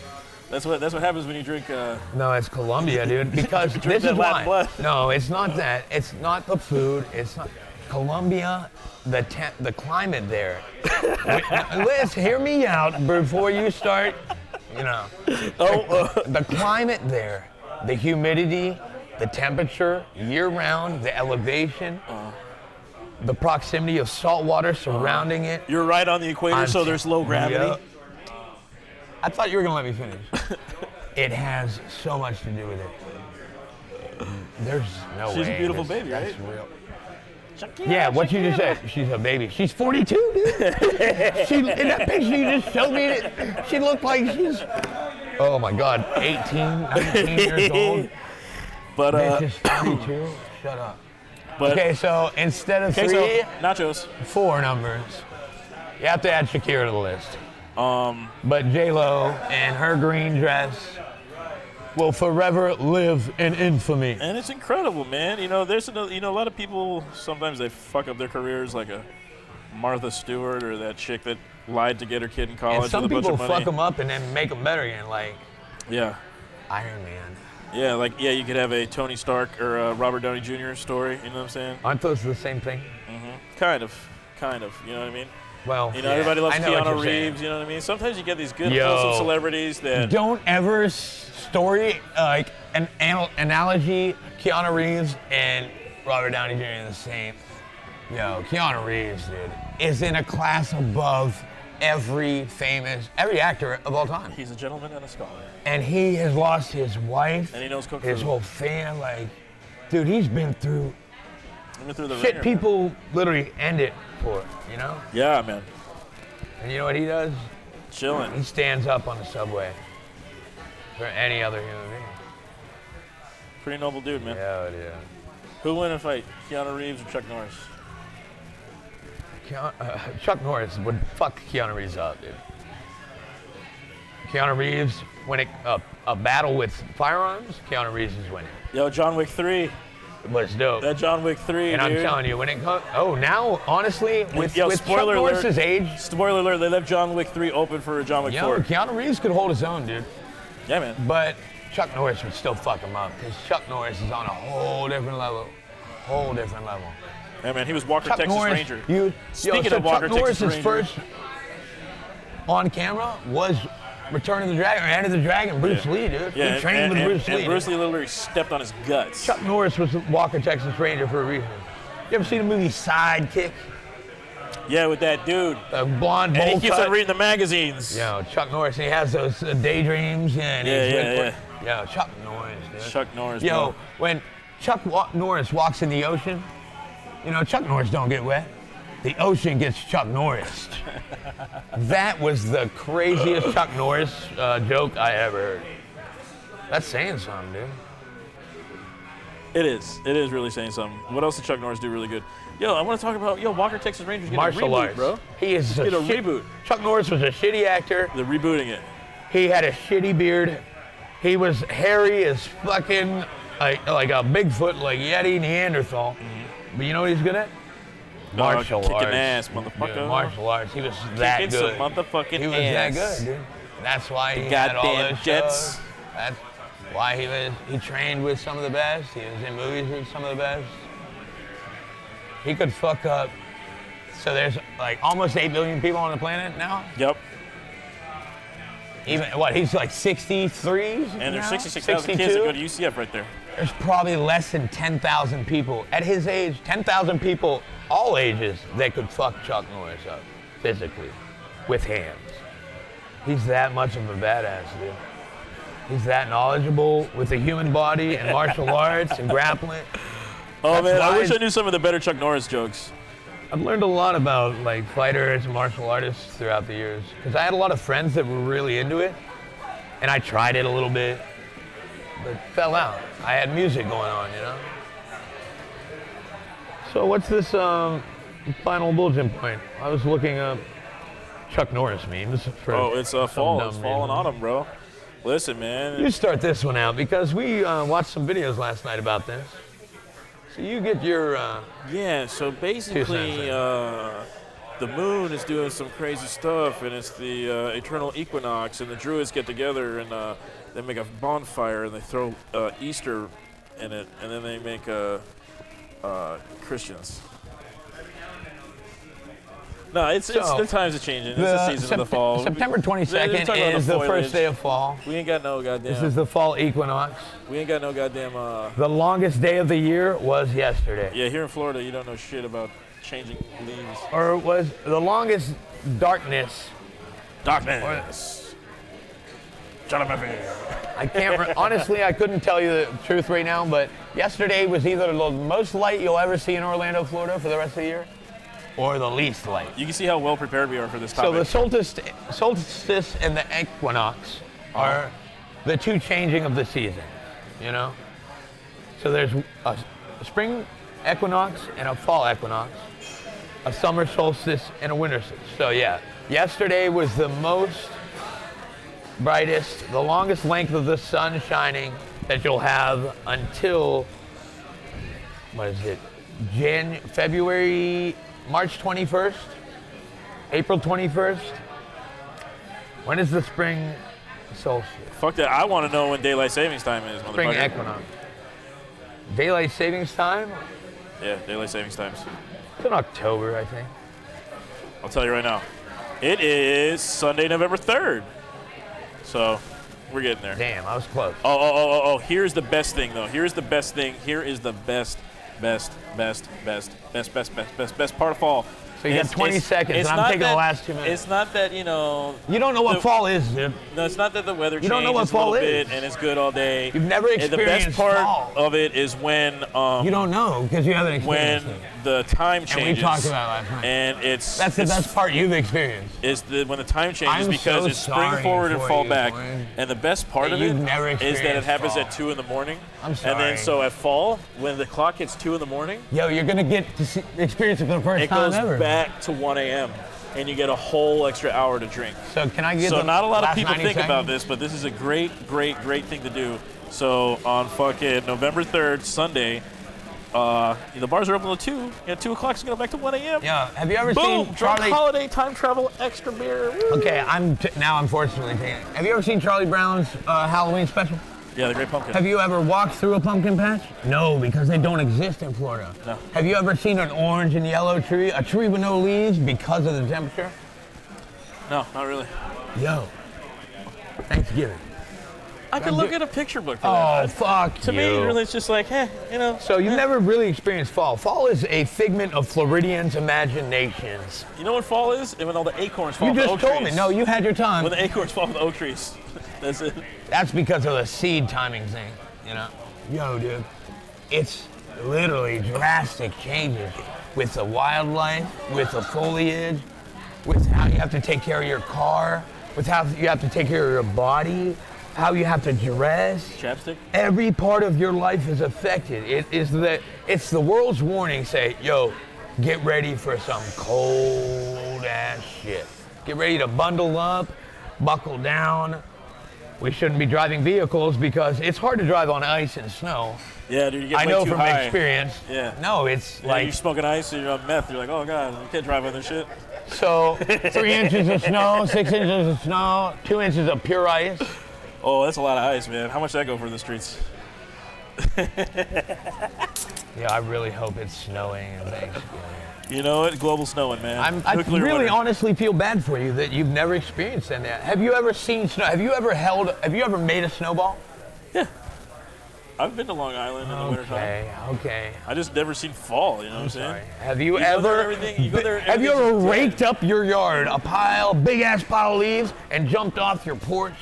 That's what happens when you drink. No, it's Colombia, dude. Because this that is Latin why. blood. No, it's not that. It's not the food. It's not Colombia. The climate there. Liz, hear me out before you start. You know. The climate there, the humidity, the temperature year round, the elevation, the proximity of salt water surrounding it. You're right on the equator, so there's low gravity. Yep. I thought you were gonna let me finish. It has so much to do with it. There's no way. She's a beautiful that's- baby, that's right? real. Shakira, Yeah, what you just said. She's a baby. She's 42, dude. In that picture you just showed me, she looked like she's, oh my God, 18, 19 years old. But Bitch is 32. Shut up. but Okay, so instead of queso, three, nachos. 4 numbers, you have to add Shakira to the list. But J-Lo and her green dress, will forever live in infamy. And it's incredible, man. There's a lot of people, sometimes they fuck up their careers, like a Martha Stewart or that chick that lied to get her kid in college And some with a bunch people of money. fuck them up and then make them better again, like Yeah. Iron Man. Yeah, you could have a Tony Stark or a Robert Downey Jr. story, you know what I'm saying? Aren't those the same thing? Kind of, you know what I mean? Well, Everybody loves I know what Keanu you're saying. Reeves, you know what I mean? Sometimes you get these good, Yo. wholesome celebrities that... Don't ever story like an analogy Keanu Reeves and Robert Downey Jr. are the same. Yo, Keanu Reeves, dude, is in a class above every actor of all time. He's a gentleman and a scholar. And he has lost his wife, And he knows kung his fu. whole fam. Like, dude, he's been through He went through the shit ringer. people literally end it for, you know? Yeah, man. And you know what he does? He Chilling. stands up on the subway for any other human being. Pretty noble dude, man. Yeah, yeah. Who win a fight, Keanu Reeves or Chuck Norris? Chuck Norris would fuck Keanu Reeves up, dude. Keanu Reeves, when a battle with firearms, Keanu Reeves is winning. Yo, John Wick 3. It was dope. That John Wick 3, And dude. I'm telling you, when it comes, now, honestly, with Chuck spoiler Norris's alert. age, Spoiler alert, they left John Wick 3 open for John Wick 4. Keanu Reeves could hold his own, dude. Yeah, man. But Chuck Norris would still fuck him up, because Chuck Norris is on a whole different level. Yeah, man, he was Walker, Chuck Texas Norris, Ranger. Speaking so of Walker, Chuck Norris's Texas Ranger. first on camera was Return of the Dragon, or Enter the Dragon, Bruce Lee, dude. Yeah, He trained with Bruce Lee. And Bruce dude. Lee literally stepped on his guts. Chuck Norris was Walker, Texas Ranger for a reason. You ever seen the movie Sidekick? Yeah, with that dude. A blonde bowl And he keeps cut. on reading the magazines. Chuck Norris, he has those daydreams. And he's Yeah. Chuck Norris, dude. Chuck Norris, Yo, bro. when Chuck Norris walks in the ocean, Chuck Norris don't get wet. The ocean gets Chuck Norris. That was the craziest Chuck Norris joke I ever heard. That's saying something, dude. It is. It is really saying something. What else did Chuck Norris do really good? Yo, I want to talk about, Walker, Texas Rangers getting Martial a reboot, arts, bro. He is Get a reboot. Chuck Norris was a shitty actor. They're rebooting it. He had a shitty beard. He was hairy as fucking like a Bigfoot, like Yeti Neanderthal. But you know what he's good at? Martial kicking arts. ass, motherfucker. Dude, martial arts. He was that Kicking good. some motherfucking He was ass. that good, dude. That's why he had all Goddamn those Jets. shows. That's why he trained with some of the best. He was in movies with some of the best. He could fuck up. So there's like almost 8 billion people on the planet now. Yep. Even what? He's like 63. And there's 66,000 kids that go to UCF right there. There's probably less than 10,000 people at his age. 10,000 people, all ages, that could fuck Chuck Norris up physically with hands. He's that much of a badass, dude. He's that knowledgeable with the human body and martial arts and grappling. Oh, That's man, I why wish I knew some of the better Chuck Norris jokes. I've learned a lot about like fighters and martial artists throughout the years because I had a lot of friends that were really into it, and I tried it a little bit, but fell out. I had music going on, So what's this final bulletin point? I was looking up Chuck Norris memes for It's some fall. dumb It's fall and reason. autumn, bro. Listen, man. You start this one out because we watched some videos last night about this. So you get your Yeah, so basically, cents the moon is doing some crazy stuff, and it's the eternal equinox, and the Druids get together and they make a bonfire and they throw Easter in it, and then they make Christians. No, it's the times are changing. It's the season of the fall. September They're 22nd talking about is the foliage. first day of fall. We ain't got no goddamn. This is the fall equinox. We ain't got no goddamn. The longest day of the year was yesterday. Yeah, here in Florida, you don't know shit about changing leaves. Or was the longest darkness. Darkness. John Murphy. I can't, honestly, I couldn't tell you the truth right now, but yesterday was either the most light you'll ever see in Orlando, Florida for the rest of the year, or the least light. You can see how well prepared we are for this So topic. the solstice and the equinox are the two changing of the season, So there's a spring equinox and a fall equinox, a summer solstice and a winter solstice. So yeah, yesterday was the most brightest, the longest length of the sun shining that you'll have until, what is it, March 21st, April 21st. When is the spring solstice? Fuck that. I want to know when daylight savings time is, motherfucker. Spring equinox. Daylight savings time? Yeah, daylight savings times. It's in October, I think. I'll tell you right now. It is Sunday, November 3rd. So, we're getting there. Damn, I was close. Oh. Here's the best thing, though. Here's the best thing. Here is the best part of fall. So you got 20 seconds, and I'm taking the last 2 minutes. It's not that, you know... You don't know what fall is, dude. No, it's not that the weather changes don't know what a little fall is. bit and it's good all day. You've never And experienced the best part fall. of it is when... You don't know, because you haven't experienced when it. the time changes. And we talked about it last night. And That's the best part you've experienced. Is when the time changes I'm because so it's spring sorry forward and for fall you, back. Dwayne. And the best part of it You've never is that it experienced happens fall. at 2 in the morning. I'm And sorry. then so at fall, when the clock hits 2 in the morning, Yo, you're going to get to experience it for the first it time goes ever. back to 1 a.m. and you get a whole extra hour to drink. So can I get So the not a lot of last people 90 think about seconds? this, but this is a great thing to do. So on fucking November 3rd, Sunday, the bars are open till 2. At 2 o'clock, it's going to go back to 1 a.m. Yeah, have you ever Boom! seen Drunk Charlie... holiday, time travel, extra beer. Woo. Okay, now unfortunately taking it. Have you ever seen Charlie Brown's Halloween special? Yeah, the Great Pumpkin. Have you ever walked through a pumpkin patch? No, because they don't exist in Florida. No. Have you ever seen an orange and yellow tree, a tree with no leaves because of the temperature? No, not really. Yo, Thanksgiving. I could look at a picture book for Oh, that. fuck To you. me, really, it's just like, you know. So you've never really experienced fall. Fall is a figment of Floridians' imaginations. You know what fall is? And when all the acorns fall You off the just oak told trees. me. No, you had your time. When the acorns fall off the oak trees. That's it. That's because of the seed timing thing, you know? Yo, dude, it's literally drastic changes with the wildlife, with the foliage, with how you have to take care of your car, with how you have to take care of your body, how you have to dress. Chapstick? Every part of your life is affected. It's the world's warning. Say, yo, get ready for some cold ass shit. Get ready to bundle up, buckle down. We shouldn't be driving vehicles because it's hard to drive on ice and snow. Yeah, dude, you get I way know too from high. experience. Yeah. No, it's Yeah, like you're smoking ice or you're on meth. You're like, oh god, you can't drive on this shit. so 3 inches of snow, 6 inches of snow, 2 inches of pure ice. Oh, that's a lot of ice, man. How much that go for the streets? Yeah, I really hope it's snowing and Thanksgiving. You know what? Global snowing, man. I Nuclear really winter. honestly feel bad for you that you've never experienced that. Have you ever seen snow? Have you ever made a snowball? Yeah. I've been to Long Island in the wintertime. Okay. I just never seen fall, you know what I'm Sorry. saying? Have you go ever there, everything- you go there, have you ever everything's dead. raked up your yard, a big ass pile of leaves, and jumped off your porch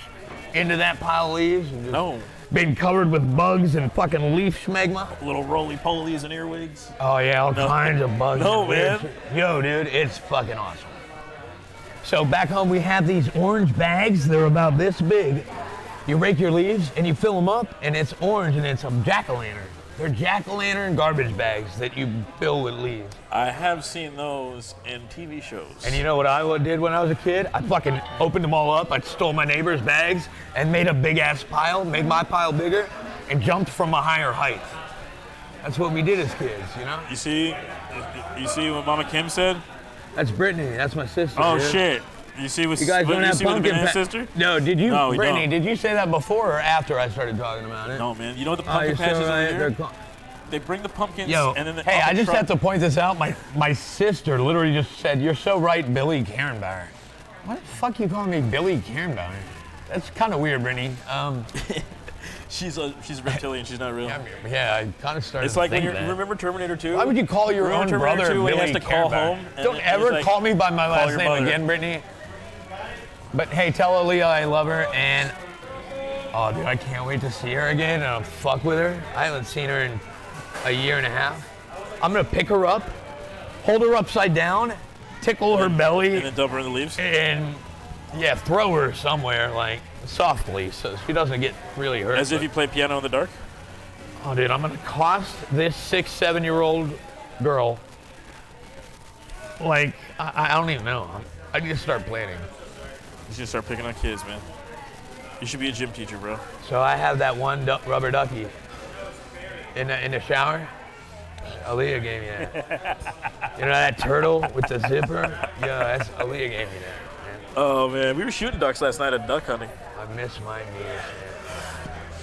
into that pile of leaves? And just No. Been covered with bugs and fucking leaf schmegma? Little roly-polies and earwigs. Oh yeah, all kinds of bugs. No, and weird man. shit. Yo, dude, it's fucking awesome. So back home we have these orange bags. They're about this big. You rake your leaves and you fill them up, and it's orange and it's a jack-o'-lantern. They're jack-o'-lantern garbage bags that you fill with leaves. I have seen those in TV shows. And you know what I did when I was a kid? I fucking opened them all up. I stole my neighbor's bags and made a big ass pile, made my pile bigger, and jumped from a higher height. That's what we did as kids, you know? You see what Mama Kim said? That's Brittany. That's my sister. Oh dude. shit! You see what You guys don't have see with the pumpkin banana patch. sister? No, did you, No, we Brittany? don't. Did you say that before or after I started talking about it? No, man. You know what the Oh, pumpkin you're patch so is over right. here? They're They bring the pumpkins Yo, and then hey, off the I just truck- have to point this out. My sister literally just said, "You're so right, Billy Kernbauer." Why the fuck you calling me Billy Kernbauer? That's kind of weird, Brittany. She's a reptilian. She's not real. Yeah, I kind of started. It's like to when think you that. remember Terminator 2? Why would you call your own Remember Terminator brother 2 when he Billy has to call Kernbauer? home and Don't then ever he's like, call me by my "Call last your name mother." again, Brittany. But hey, tell Aaliyah I love her, and oh, dude, I can't wait to see her again and fuck with her. I haven't seen her in a year and a half. I'm gonna pick her up, hold her upside down, tickle her belly, And then dump her in the leaves? and yeah, throw her somewhere like softly so she doesn't get really hurt. As if you play piano in the dark? Oh, dude, I'm gonna cost this 6-7-year-old girl. Like, I don't even know. I need to start planning. You should start picking on kids, man. You should be a gym teacher, bro. So I have that one rubber ducky in the shower. Aaliyah gave me that. You know that turtle with the zipper? Yeah, that's Aaliyah gave me that. Man. Oh man, we were shooting ducks last night at duck hunting. I miss my knees, man.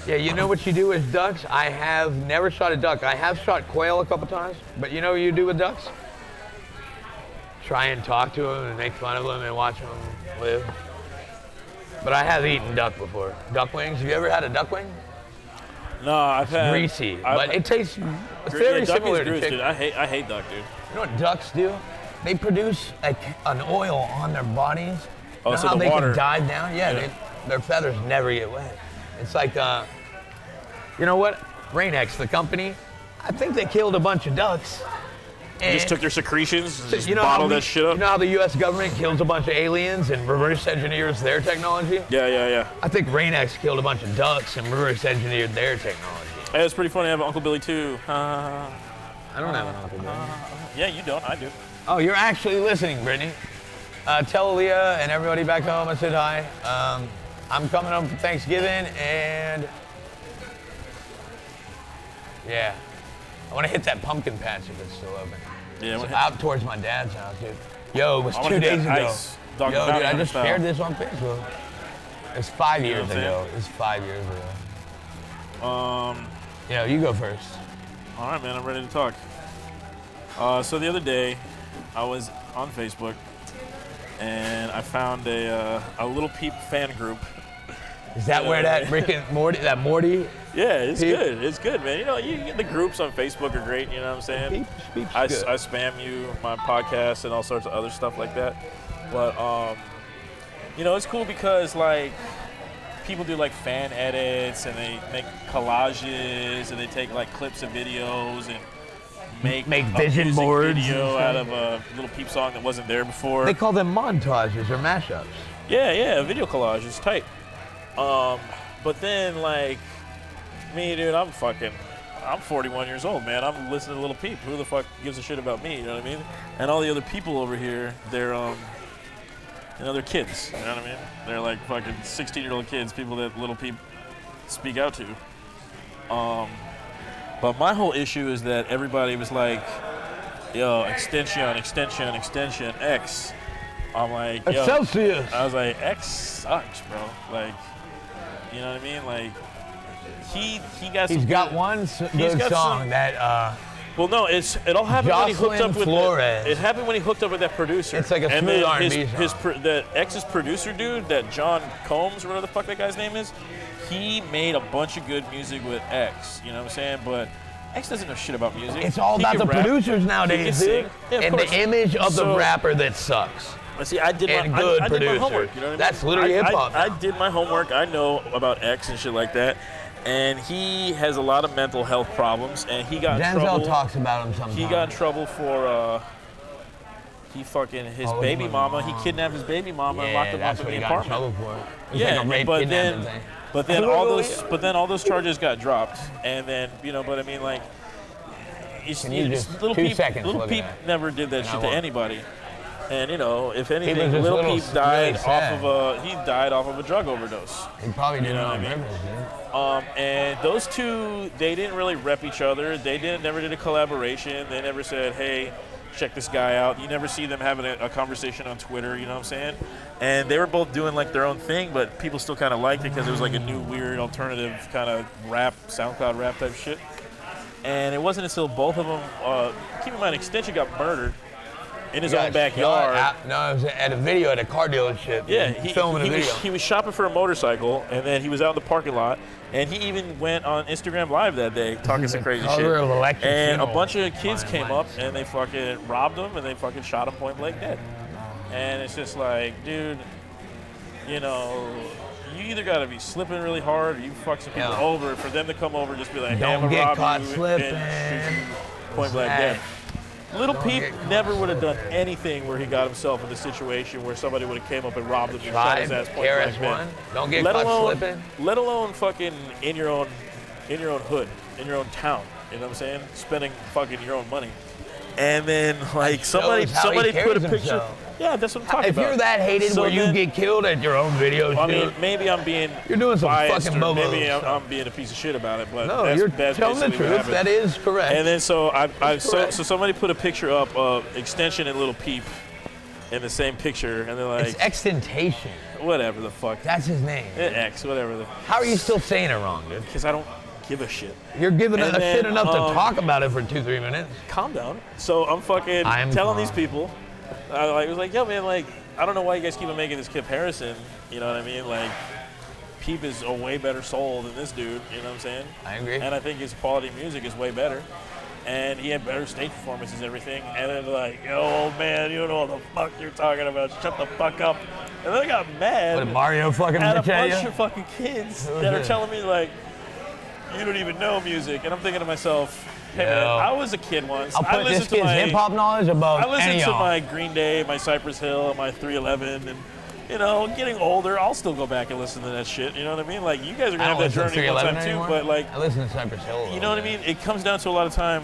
Yeah, you know what you do with ducks? I have never shot a duck. I have shot quail a couple times, but you know what you do with ducks? Try and talk to them and make fun of them and watch them live. But I have eaten duck before. Duck wings. Have you ever had a duck wing? No, I've had Greasy, but it tastes very similar to chicken. Dude. I hate duck, dude. You know what ducks do? They produce an oil on their bodies. Oh, you know so how the they water. can dive down? Yeah. Their feathers never get wet. It's like, you know what? Rain-X, the company, I think they killed a bunch of ducks. Just took their secretions and just you know bottled that shit up. You know how the U.S. government kills a bunch of aliens and reverse engineers their technology? Yeah. I think Rain-X killed a bunch of ducks and reverse engineered their technology. Hey, it's pretty funny. I have Uncle Billy too. I don't have an Uncle Billy. Yeah, you don't. I do. Oh, you're actually listening, Brittany. Tell Aaliyah and everybody back home I said hi. I'm coming home for Thanksgiving, and yeah, I want to hit that pumpkin patch if it's still open. Yeah, so out towards my dad's house, dude. Yo, it was I 2 days ago. Ice, Yo, dude, I just style. shared this on Facebook. It's 5 You know years what I'm ago. It's 5 years ago. Yeah, you go first. All right, man. I'm ready to talk. So the other day, I was on Facebook, and I found a Little Peep fan group. Is that where that Rick and Morty, Morty? Yeah, it's Peep? good. It's good, man. You know, you get the groups on Facebook are great. You know what I'm saying? Peep's I good. spam you my podcast and all sorts of other stuff like that. But you know, it's cool because like people do like fan edits and they make collages and they take like clips of videos and make vision music boards video and out of a Little Peep song that wasn't there before. They call them montages or mashups. Yeah, video collage is tight. But then like me, dude, I'm 41 years old, man. I'm listening to Little Peep. Who the fuck gives a shit about me? You know what I mean? And all the other people over here, they're you know, they're kids. You know what I mean? They're like fucking 16-year-old kids, people that Little Peep speak out to. But my whole issue is that everybody was like, yo, extension, X. I'm like, yo. Celsius. I was like, X sucks, bro. Like, you know what I mean? Like, he got some He's got good, one he's got song some, that well, no, it all happened when he hooked up with Flores. it happened when he hooked up with that producer. It's like a and smooth then R&B song. That X's producer dude, that John Combs, or whatever the fuck that guy's name is, he made a bunch of good music with X. You know what I'm saying? But X doesn't know shit about music. it's all He about can the rap, producers he nowadays, can dude. sing. Yeah, of and course. the image of the So- rapper that sucks. See, I did And my good I did my producer. homework. You know what I mean? That's literally hip-hop now. I did my homework. I know about X and shit like that. And he has a lot of mental health problems, and he got in Denzel trouble. talks about him sometimes. He got in trouble for his baby mama. He kidnapped his baby mama and locked him up that's in what the he got in apartment. trouble for. It was Yeah, like a rape but kidnapping then, thing. but then all those charges got dropped, and then but I mean like, Can you just Little 2 Peep, seconds Little look Peep at that? never did that And I shit to won't. anybody. And if anything, was just Little little- Peep died really sad. he died off of a drug overdose. He probably didn't know know what I on mean? purpose, dude. And those two, they didn't really rep each other. They never did a collaboration. They never said, hey, check this guy out. You never see them having a conversation on Twitter, you know what I'm saying? And they were both doing like their own thing, but people still kind of liked it because it was like a new weird alternative kind of rap, SoundCloud rap type shit. And it wasn't until both of them, keep in mind, Extension got murdered in his own backyard. No, it was at a video at a car dealership. Yeah, filming a video. he was shopping for a motorcycle, and then he was out in the parking lot, and he even went on Instagram Live that day talking some crazy shit. Color of electric And a funeral. bunch of kids Fine came wines. up, and they fucking robbed him, and they fucking shot him point blank dead. And it's just like, dude, you either gotta be slipping really hard, or you fuck some people Yeah. over for them to come over and just be like, hey, Don't I'm gonna get rob caught you slipping. and shoot you point blank Sad. dead. Little Don't Peep get caught never would have done slipping. anything where he got himself in a situation where somebody would have came up and robbed him and shot his ass Tribe, point blank KRS-One. dead. Don't get Let caught alone, slipping. let alone fucking in your own hood, in your own town. You know what I'm saying? Spending fucking your own money. And then like somebody Shows how he put a carries picture. himself. Yeah, that's what I'm talking If about. you're that hated So where you then- get killed at your own video shoot, I mean, maybe I'm being you're doing some biased, fucking or bobo maybe I'm, stuff. I'm being a piece of shit about it, but No, that's, you're that's telling the basically what truth. happened. That is correct. And then so so correct. somebody put a picture up of Extension and Little Peep in the same picture, and they're like, it's extentation. whatever the fuck, That's his name. X, whatever the, How are you still saying it wrong, dude? because I don't give a shit. You're giving And a then, shit enough to talk about it for 2-3 minutes. Calm down. So I'm fucking I'm telling calm. these people, I was like, yo man, like I don't know why you guys keep on making this comparison. You know what I mean? Like Peep is a way better soul than this dude. You know what I'm saying? I agree. And I think his quality of music is way better. And he had better stage performances and everything. And then like, yo, old man, you don't know what the fuck you're talking about. Shut the fuck up. And then I got mad What did Mario fucking at a bitch at bunch you? of fucking kids Who that are did? telling me like, you don't even know music. And I'm thinking to myself, hey man, Yo. I was a kid once. I'll I put this listened to kid's my hip hop knowledge above I listened any to of my y'all. Green Day, my Cypress Hill, my 311, and you know, getting older, I'll still go back and listen to that shit. You know what I mean? Like you guys are I gonna don't have that listen to journey one 311 time too, anymore. but like, I listen to Cypress Hill. you know what I mean? It comes down to a lot of time.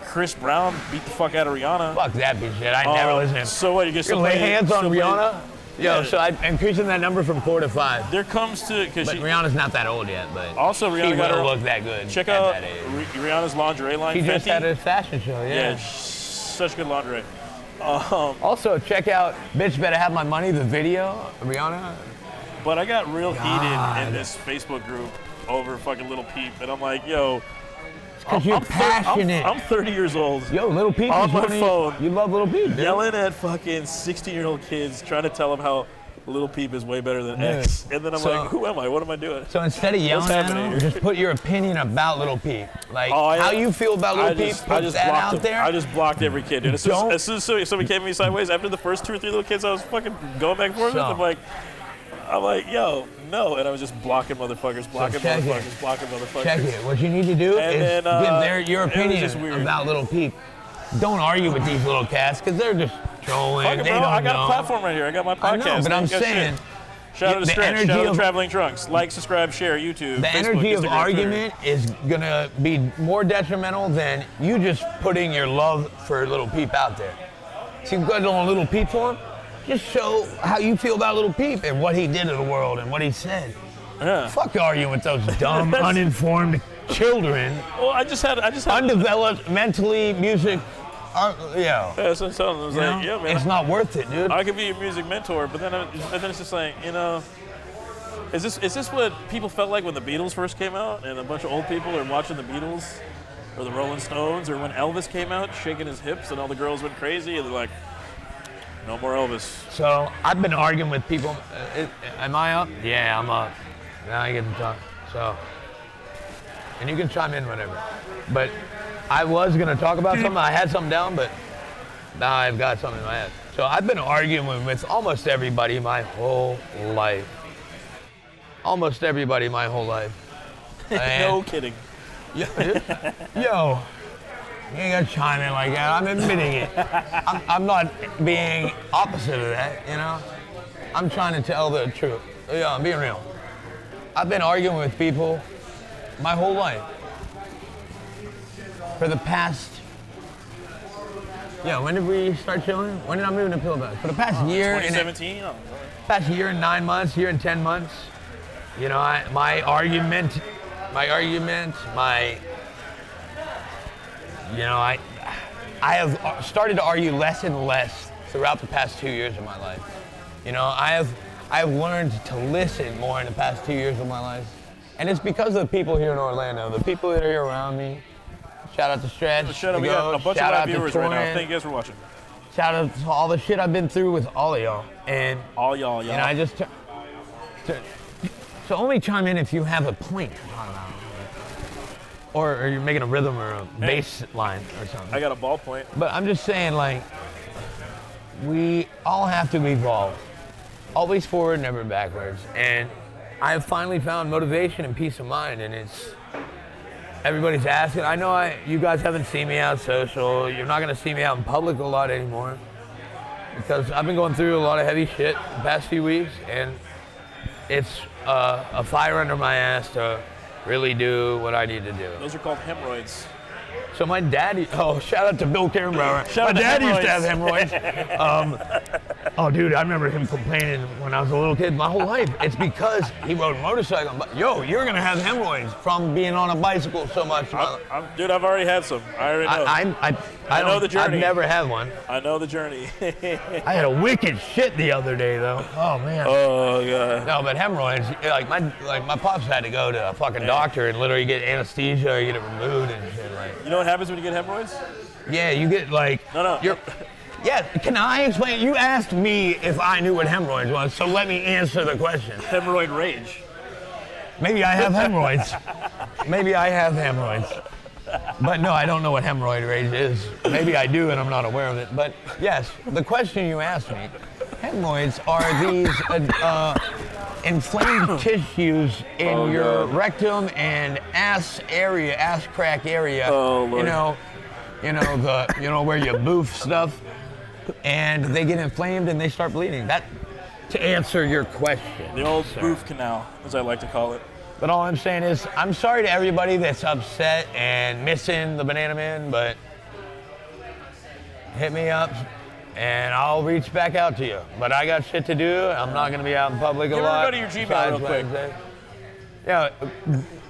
Chris Brown beat the fuck out of Rihanna. Fuck that bitch shit. I never listen to him. So what? You get You lay hands on Rihanna? Yo, Yeah. so I'm increasing that number from 4 to 5. There comes to because But Rihanna's not that old yet, but also she Rihanna got will her. look that good Check at out that age. Rihanna's lingerie line. She just Fenty. had a fashion show, Yeah, yeah. such good lingerie. Also, check out Bitch Better Have My Money, the video, Rihanna. But I got real heated God. in this Facebook group over fucking Little Peep, and I'm like, yo, Because you're passionate. I'm 30 years old, Yo, Little Peep on is my one of phone, you love Little Peep, dude. yelling at fucking 16-year-old kids, trying to tell them how Little Peep is way better than X. And then I'm So- like, who am I? What am I doing? So instead of yelling at happening them, here? just put your opinion about Little Peep. Like, Oh, how you feel about Little Peep, I put just that blocked out them. there. I just blocked every kid, dude. Don't- As soon as somebody came to me sideways, after the first 2 or 3 little kids I was fucking going back and forth with, So- I'm like, yo, no. And I was just blocking motherfuckers, blocking check it. motherfuckers, blocking motherfuckers. Check it. What you need to do And is then, give your it was just opinion weird. about Little Peep. Don't argue with these little cats because they're just trolling. Fuck it, They bro. don't I got know. a platform right here. I got my podcast. I know, but I I'm ain't got saying shit. Shout out to the Stretch. energy Shout out to of- Traveling Trunks. Like, subscribe, share, YouTube, the Facebook, energy of Instagram, argument is gonna be more detrimental than you just putting your love for Little Peep out there. See, you guys on Little Peep for him? Just show how you feel about Little Peep and what he did to the world and what he said. Twitter. Yeah. Fuck arguing with those dumb, uninformed children, Well, I just had. undeveloped mentally, music. Yeah. That's what I'm telling them. I was You know? like, yeah, man. It's not worth it, dude. I could be your music mentor, but then it's just like, you know, is this what people felt like when the Beatles first came out, and a bunch of old people are watching the Beatles, or the Rolling Stones, or when Elvis came out, shaking his hips, and all the girls went crazy, and they're like, no more Elvis. So I've been arguing with people. Am I up? Yeah, I'm up. Now I get to talk. So, and you can chime in whenever. But I was gonna talk about something. I had something down, but now I've got something in my head. So I've been arguing with almost everybody my whole life. Almost everybody my whole life. No And- kidding. Yo, you ain't gotta chime in like that. I'm admitting it. I'm not being opposite of that, you know? I'm trying to tell the truth. Yeah, I'm being real. I've been arguing with people my whole life. For the past, when did we start chilling? When did I move to Pillbox? For the past year and 2017? Oh, past year and 9 months, year and 10 months, you know, my argument, I have started to argue less and less throughout the past 2 years of my life. You know, I have learned to listen more in the past 2 years of my life. And it's because of the people here in Orlando, the people that are here around me. Shout out to Stretch. Shout out, we got a bunch of live viewers right now. Thank you guys for watching. Shout out to all the shit I've been through with all of y'all. And All y'all. and I just so only chime in if you have a point to talk about, or you're making a rhythm or a bass line or something. I got a ballpoint. But I'm just saying, like, we all have to evolve, always forward, never backwards. And I have finally found motivation and peace of mind, and it's everybody's asking. I know you guys haven't seen me out social. You're not gonna see me out in public a lot anymore because I've been going through a lot of heavy shit the past few weeks, and it's a fire under my ass to really do what I need to do. Those are called hemorrhoids. So my daddy, shout out to Bill Kernbauer. Shout My out to dad used to have hemorrhoids. Oh, dude, I remember him complaining when I was a little kid my whole life. It's because he rode a motorcycle. But, yo, you're going to have hemorrhoids from being on a bicycle so much. Dude, I've already had some. I already know. I know the journey. I've never had one. I know the journey. I had a wicked shit the other day, though. Oh, man. Oh, God. No, but hemorrhoids, like my pops had to go to a fucking doctor and literally get anesthesia or get it removed and shit. Like, you know what happens when you get hemorrhoids? yeah, you get like... No. Yeah, can I explain? You asked me if I knew what hemorrhoids was, so let me answer the question. Hemorrhoid rage. Maybe I have hemorrhoids. Maybe I have hemorrhoids. But no, I don't know what hemorrhoid rage is. Maybe I do and I'm not aware of it. But yes, the question you asked me, hemorrhoids are these inflamed tissues in your rectum and ass crack area. Oh, Lord. You know where you boof stuff, and they get inflamed and they start bleeding. That, to answer your question. The old sir. boof canal, as I like to call it. But all I'm saying is, I'm sorry to everybody that's upset and missing the Banana Man, but hit me up and I'll reach back out to you. But I got shit to do. I'm not gonna be out in public a lot. Go to your Gmail real quick. Yeah,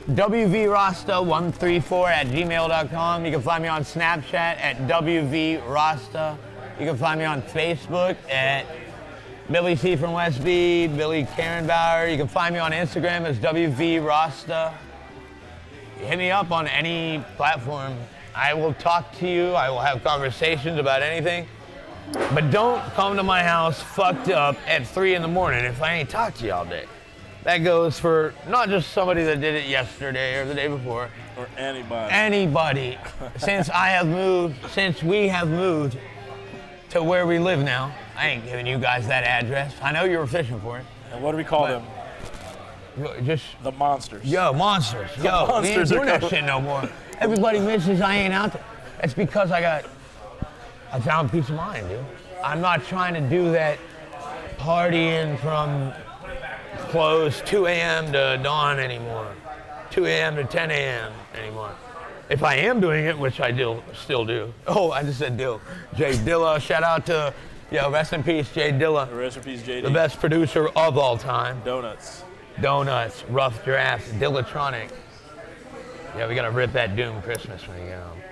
wvrasta134@gmail.com. You can find me on Snapchat at wvrasta. You can find me on Facebook at Billy C from Westby, Billy Karen Bauer. You can find me on Instagram as wvrasta. Hit me up on any platform. I will talk to you. I will have conversations about anything. But don't come to my house fucked up at 3 in the morning if I ain't talked to you all day. That goes for not just somebody that did it yesterday or the day before. Or anybody. Anybody. Since we have moved to where we live now. I ain't giving you guys that address. I know you were fishing for it. And what do we call them? Just the monsters. Yo, monsters. Yo, we ain't doing that shit no more. Everybody mentions I ain't out there. It's because I found peace of mind, dude. I'm not trying to do that partying from close 2 a.m. to dawn anymore. 2 a.m. to 10 a.m. anymore. If I am doing it, which I still do. Oh, I just said do. Jay Dilla, shout out to, rest in peace, Jay Dilla. Rest in peace, JD. The best producer of all time. Donuts, Rough Drafts, Dillatronic. Yeah, we gotta rip that Doom Christmas when you get home.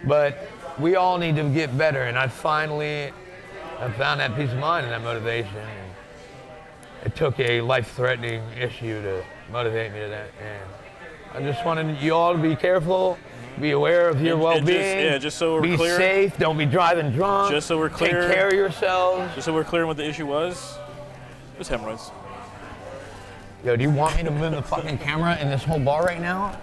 But we all need to get better, and I found that peace of mind and that motivation. And it took a life-threatening issue to motivate me to that. And I just wanted you all to be careful, be aware of your well-being. Just so we're clear. Be safe. Don't be driving drunk. Just so we're clear. Take care of yourselves. Just so we're clear on what the issue was. It was hemorrhoids. Yo, do you want me to move the fucking camera in this whole bar right now?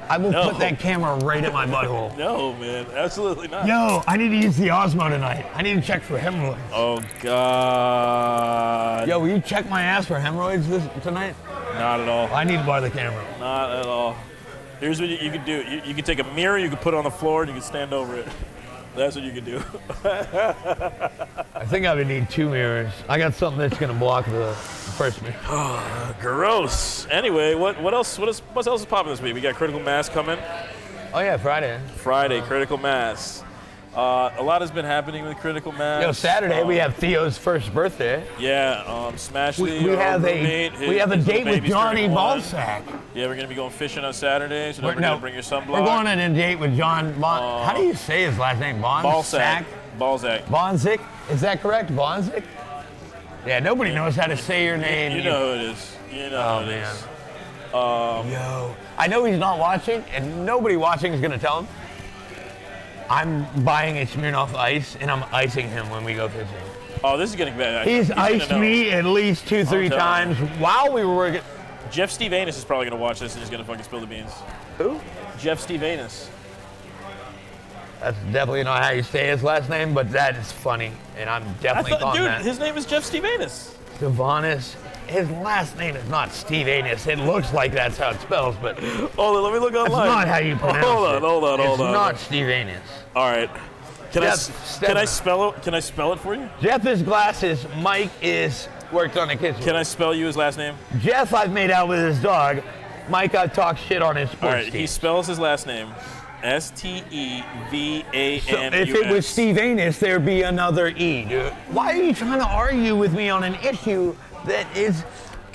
I will put that camera right at my butthole. No, man, absolutely not. Yo, I need to use the Osmo tonight. I need to check for hemorrhoids. Oh, God. Yo, will you check my ass for hemorrhoids tonight? Not at all. I need to borrow the camera. Not at all. Here's what you can do. You can take a mirror, you can put it on the floor, and you can stand over it. That's what you can do. I think I would need 2 mirrors. I got something that's gonna block the first mirror. Gross. Anyway, what else is popping this week? We got Critical Mass coming. Oh yeah, Friday. Critical Mass. A lot has been happening with Critical Mass. Yo, Saturday we have Theo's first birthday. Yeah, Smash we have a date with Johnny Ballsack. Yeah, we're gonna be going fishing on Saturday, so don't forget to bring your sunblock. We're going on a date with John how do you say his last name? Ballsack. Bonzik? Is that correct? Bonzik? Yeah, nobody knows how to say your name. You know who it is. You know who it is. Yo, I know he's not watching, and nobody watching is gonna tell him. I'm buying a Smirnoff Ice, and I'm icing him when we go fishing. Oh, this is getting bad. He's iced me at least 2-3 times while we were working. Jeff Stevanus is probably going to watch this and he's going to fucking spill the beans. Who? Jeff Stevanus. That's definitely not how you say his last name, but that is funny, and I'm definitely calling that. Dude, his name is Jeff Stevanus. Stevanus. His last name is not Stevanus. It looks like that's how it spells, but hold on, let me look online. That's not how you pronounce it. Hold on. It's not Stevanus. All right. Can I spell it? Can I spell it for you? Jeff is glasses. Mike is worked on the kitchen. Can I spell you his last name? Jeff, I've made out with his dog. Mike, I've talked shit on his sports All right. team. He spells his last name Stevanus. So if it was Steve Anus, there'd be another E, dude. Why are you trying to argue with me on an issue that is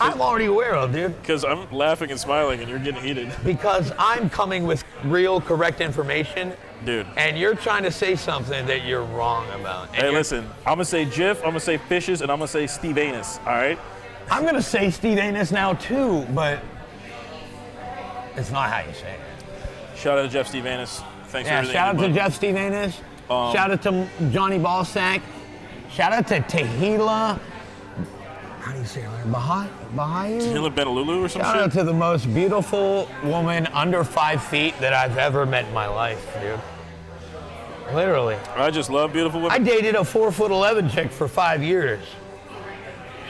I'm already aware of, dude? Because I'm laughing and smiling and you're getting heated. Because I'm coming with real, correct information. Dude. And you're trying to say something that you're wrong about. Hey, listen, I'm going to say Jif, I'm going to say Fishes, and I'm going to say Stevanus, all right? I'm going to say Steve Anus now, too, but it's not how you say it. Shout out to Jeff Stevanus. Thanks for everything. Shout out to Jeff Stevanus. Shout out to Johnny Ballsack. Shout out to Tehila. How do you say it? Bahayu? Tehila Benalulu or some Shout shit? out to the most beautiful woman under 5 feet that I've ever met in my life, dude. Literally. I just love beautiful women. I dated a 4'11" chick for 5 years.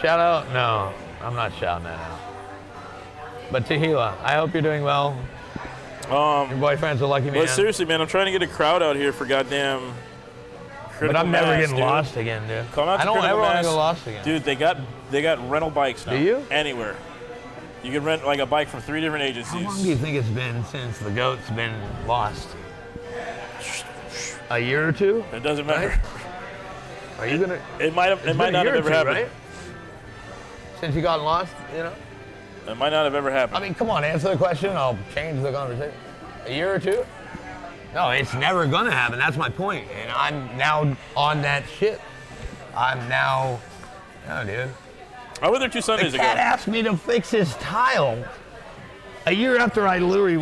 Shout out? No, I'm not shouting that out. But Tehila, I hope you're doing well. Your boyfriend's a lucky man. But seriously, man, I'm trying to get a crowd out here for goddamn Critical But I'm never Mass, getting dude. lost again, dude. Come out to I don't Critical ever want Mass. to go lost again. Dude, they got rental bikes now. Do you? Anywhere. You can rent like a bike from 3 different agencies. How long do you think it's been since the goat's been lost? A year or two? It doesn't matter. Right? Are you gonna? It might It's not been a have year or ever two, happened. right? Since you got lost, you know. It might not have ever happened. I mean, come on, answer the question. I'll change the conversation. A year or two? No, it's never gonna happen. That's my point. And I'm now on that shit. I'm now, oh, dude. I went there 2 Sundays The ago. cat asked me to fix his tile a year after I literally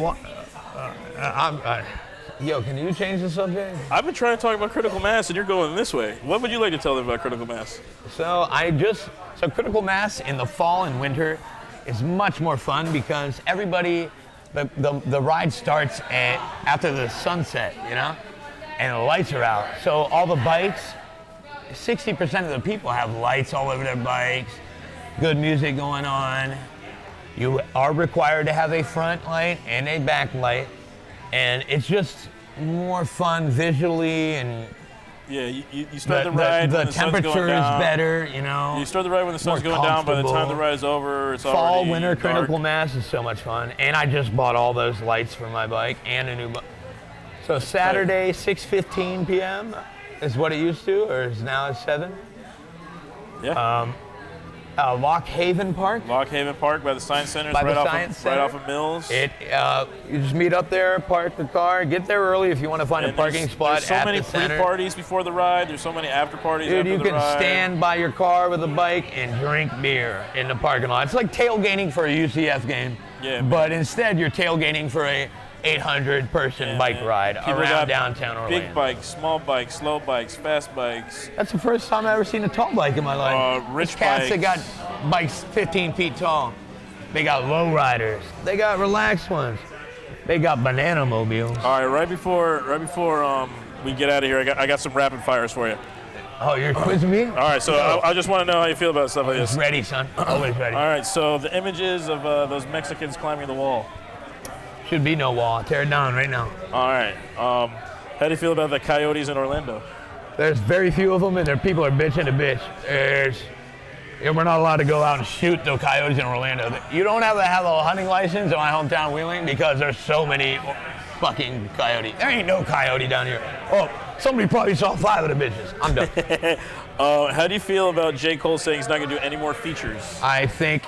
yo, can you change the subject? I've been trying to talk about Critical Mass, and you're going this way. What would you like to tell them about Critical Mass? So Critical Mass in the fall and winter is much more fun because everybody, the ride starts after the sunset, you know, and the lights are out. So all the bikes, 60% of the people have lights all over their bikes, good music going on. You are required to have a front light and a back light, and it's just more fun visually, and Yeah, you start the ride the when the sun's temperature going down. is better, you know. You start the ride when the sun's More going down. By the time comfortable. the ride is over, it's Fall, already winter, dark. Critical Mass is so much fun. And I just bought all those lights for my bike and a new bike. So Saturday, 6:15 p.m. is what it used to, or is now at 7. Yeah. Lock Haven Park. Lock Haven Park by the Science Center. By the right Science Right Center. off of Mills. You just meet up there, park the car, get there early if you want to find a And parking spot there's so at many the center. pre-parties before the ride. There's so many after parties Dude, after you the can ride. stand by your car with a bike and drink beer in the parking lot. It's like tailgating for a UCF game. Yeah, man. But instead, you're tailgating for a 800-person Yeah, bike man. ride People around got downtown Orlando. Big bikes, small bikes, slow bikes, fast bikes. That's the first time I've ever seen a tall bike in my life. Rich There's cats that got bikes 15 feet tall. They got low riders. They got relaxed ones. They got banana mobiles. All right, right before we get out of here, I got some rapid fires for you. Oh, you're quizzing me? All right, so I just want to know how you feel about stuff like this. Ready, son. Always ready. All right, so the images of those Mexicans climbing the wall. Should be no wall. Tear it down right now. All right, how do you feel about the coyotes in Orlando? There's very few of them, and their people are bitching to bitch. We're not allowed to go out and shoot the coyotes in Orlando. You don't have to have a hunting license in my hometown, Wheeling, because there's so many fucking coyotes. There ain't no coyote down here. Oh, somebody probably saw 5 of the bitches. I'm done. How do you feel about J. Cole saying he's not going to do any more features? I think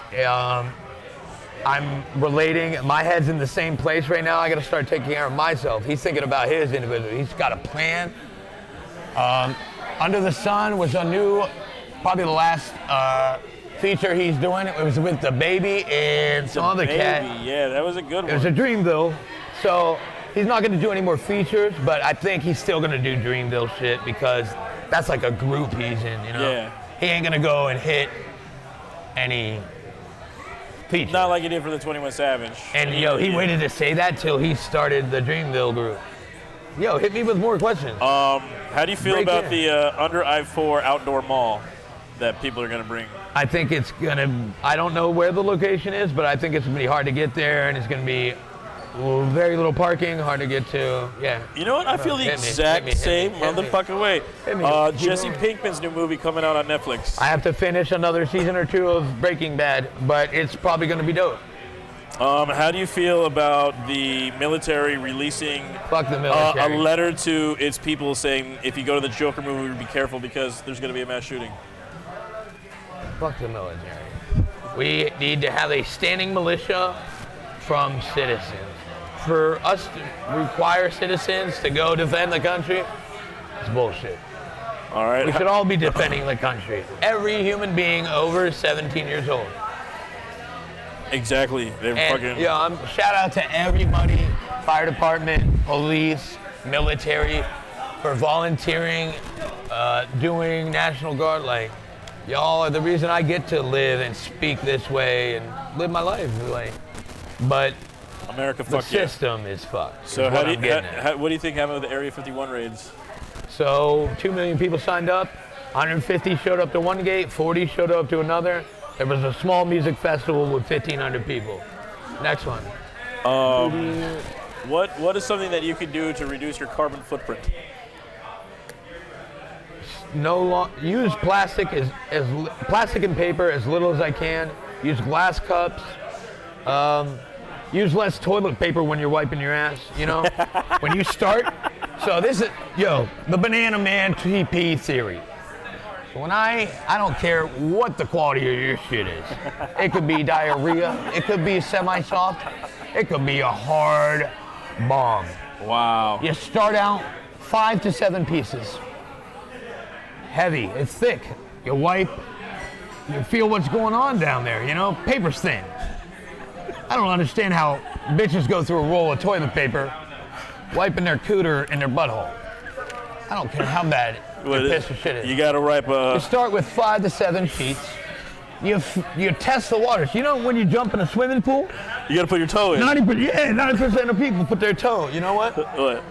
I'm relating. My head's in the same place right now. I got to start taking care of myself. He's thinking about his individual. He's got a plan. Under the Sun was a new, probably the last feature he's doing. It was with the baby and some other cat. Yeah, that was a good one. It was a Dreamville. So he's not going to do any more features, but I think he's still going to do Dreamville shit because that's like a group he's in, you know? Yeah. He ain't going to go and hit any features. Not like he did for the 21 Savage. And he waited to say that till he started the Dreamville group. Yo, hit me with more questions. How do you feel Break about in. the under I-4 outdoor mall that people are going to bring? I think it's gonna. I don't know where the location is, but I think it's gonna be hard to get there, and it's gonna be very little parking, hard to get to. Yeah. You know what? I feel the Hit me, exact hit me, same hit me. motherfucking way. Hit me. Jesse Keep going. Pinkman's new movie coming out on Netflix. I have to finish another season or 2 of Breaking Bad, but it's probably gonna be dope. How do you feel about the military releasing Fuck the a military. letter to its people saying, if you go to the Joker movie, be careful because there's going to be a mass shooting? Fuck the military. We need to have a standing militia from citizens. For us to require citizens to go defend the country, it's bullshit. All right. We should all be defending the country. Every human being over 17 years old. Exactly. They're And fucking. shout out to everybody, fire department, police, military, for volunteering, doing National Guard. Like, y'all are the reason I get to live and speak this way and live my life. Like, but America, the fuck yeah. system is fucked. So is how what do I'm getting at. what do you think happened with the Area 51 raids? So 2 million people signed up. 150 showed up to one gate. 40 showed up to another. There was a small music festival with 1,500 people. Next one. What is something that you could do to reduce your carbon footprint? Use plastic plastic and paper as little as I can. Use glass cups. Use less toilet paper when you're wiping your ass. You know, when you start. So this is the Banana Man TP theory. When I don't care what the quality of your shit is. It could be diarrhea. It could be semi-soft. It could be a hard bomb. Wow. You start out 5 to 7 pieces. Heavy, it's thick. You wipe, you feel what's going on down there, you know? Paper's thin. I don't understand how bitches go through a roll of toilet paper, wiping their cooter in their butthole. I don't care how bad your piss or shit is. You gotta wipe You start with 5 to 7 sheets. You test the waters. You know when you jump in a swimming pool? You gotta put your toe in. 90% of people put their toe. You know what? What?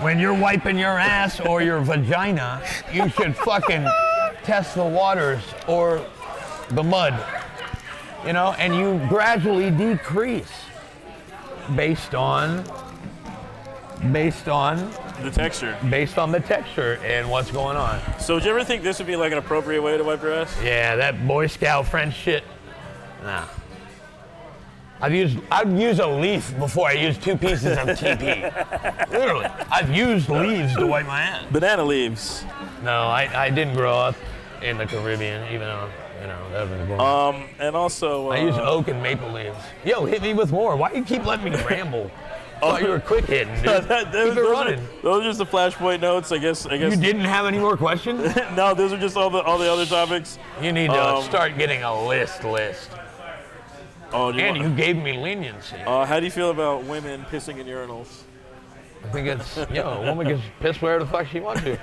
When you're wiping your ass or your vagina, you should fucking test the waters or the mud, you know, and you gradually decrease based on The texture. the texture and what's going on. So do you ever think this would be like an appropriate way to wipe your ass? Yeah, that Boy Scout French shit. Nah. I'd use a leaf before I use 2 pieces of TP. Literally, I've used leaves to wipe my ass. Banana leaves. No, I didn't grow up in the Caribbean, even though, that would be cool. And also... I use oak and maple leaves. Yo, hit me with more. Why do you keep letting me ramble? Thought you were quick hitting, dude. Keep it running. Those are just the flashpoint notes, I guess. You didn't have any more questions? No, those are just all the other topics. You need to start getting a list. Oh, You gave me leniency. How do you feel about women pissing in urinals? I think it's, a woman gets pissed wherever the fuck she wants to.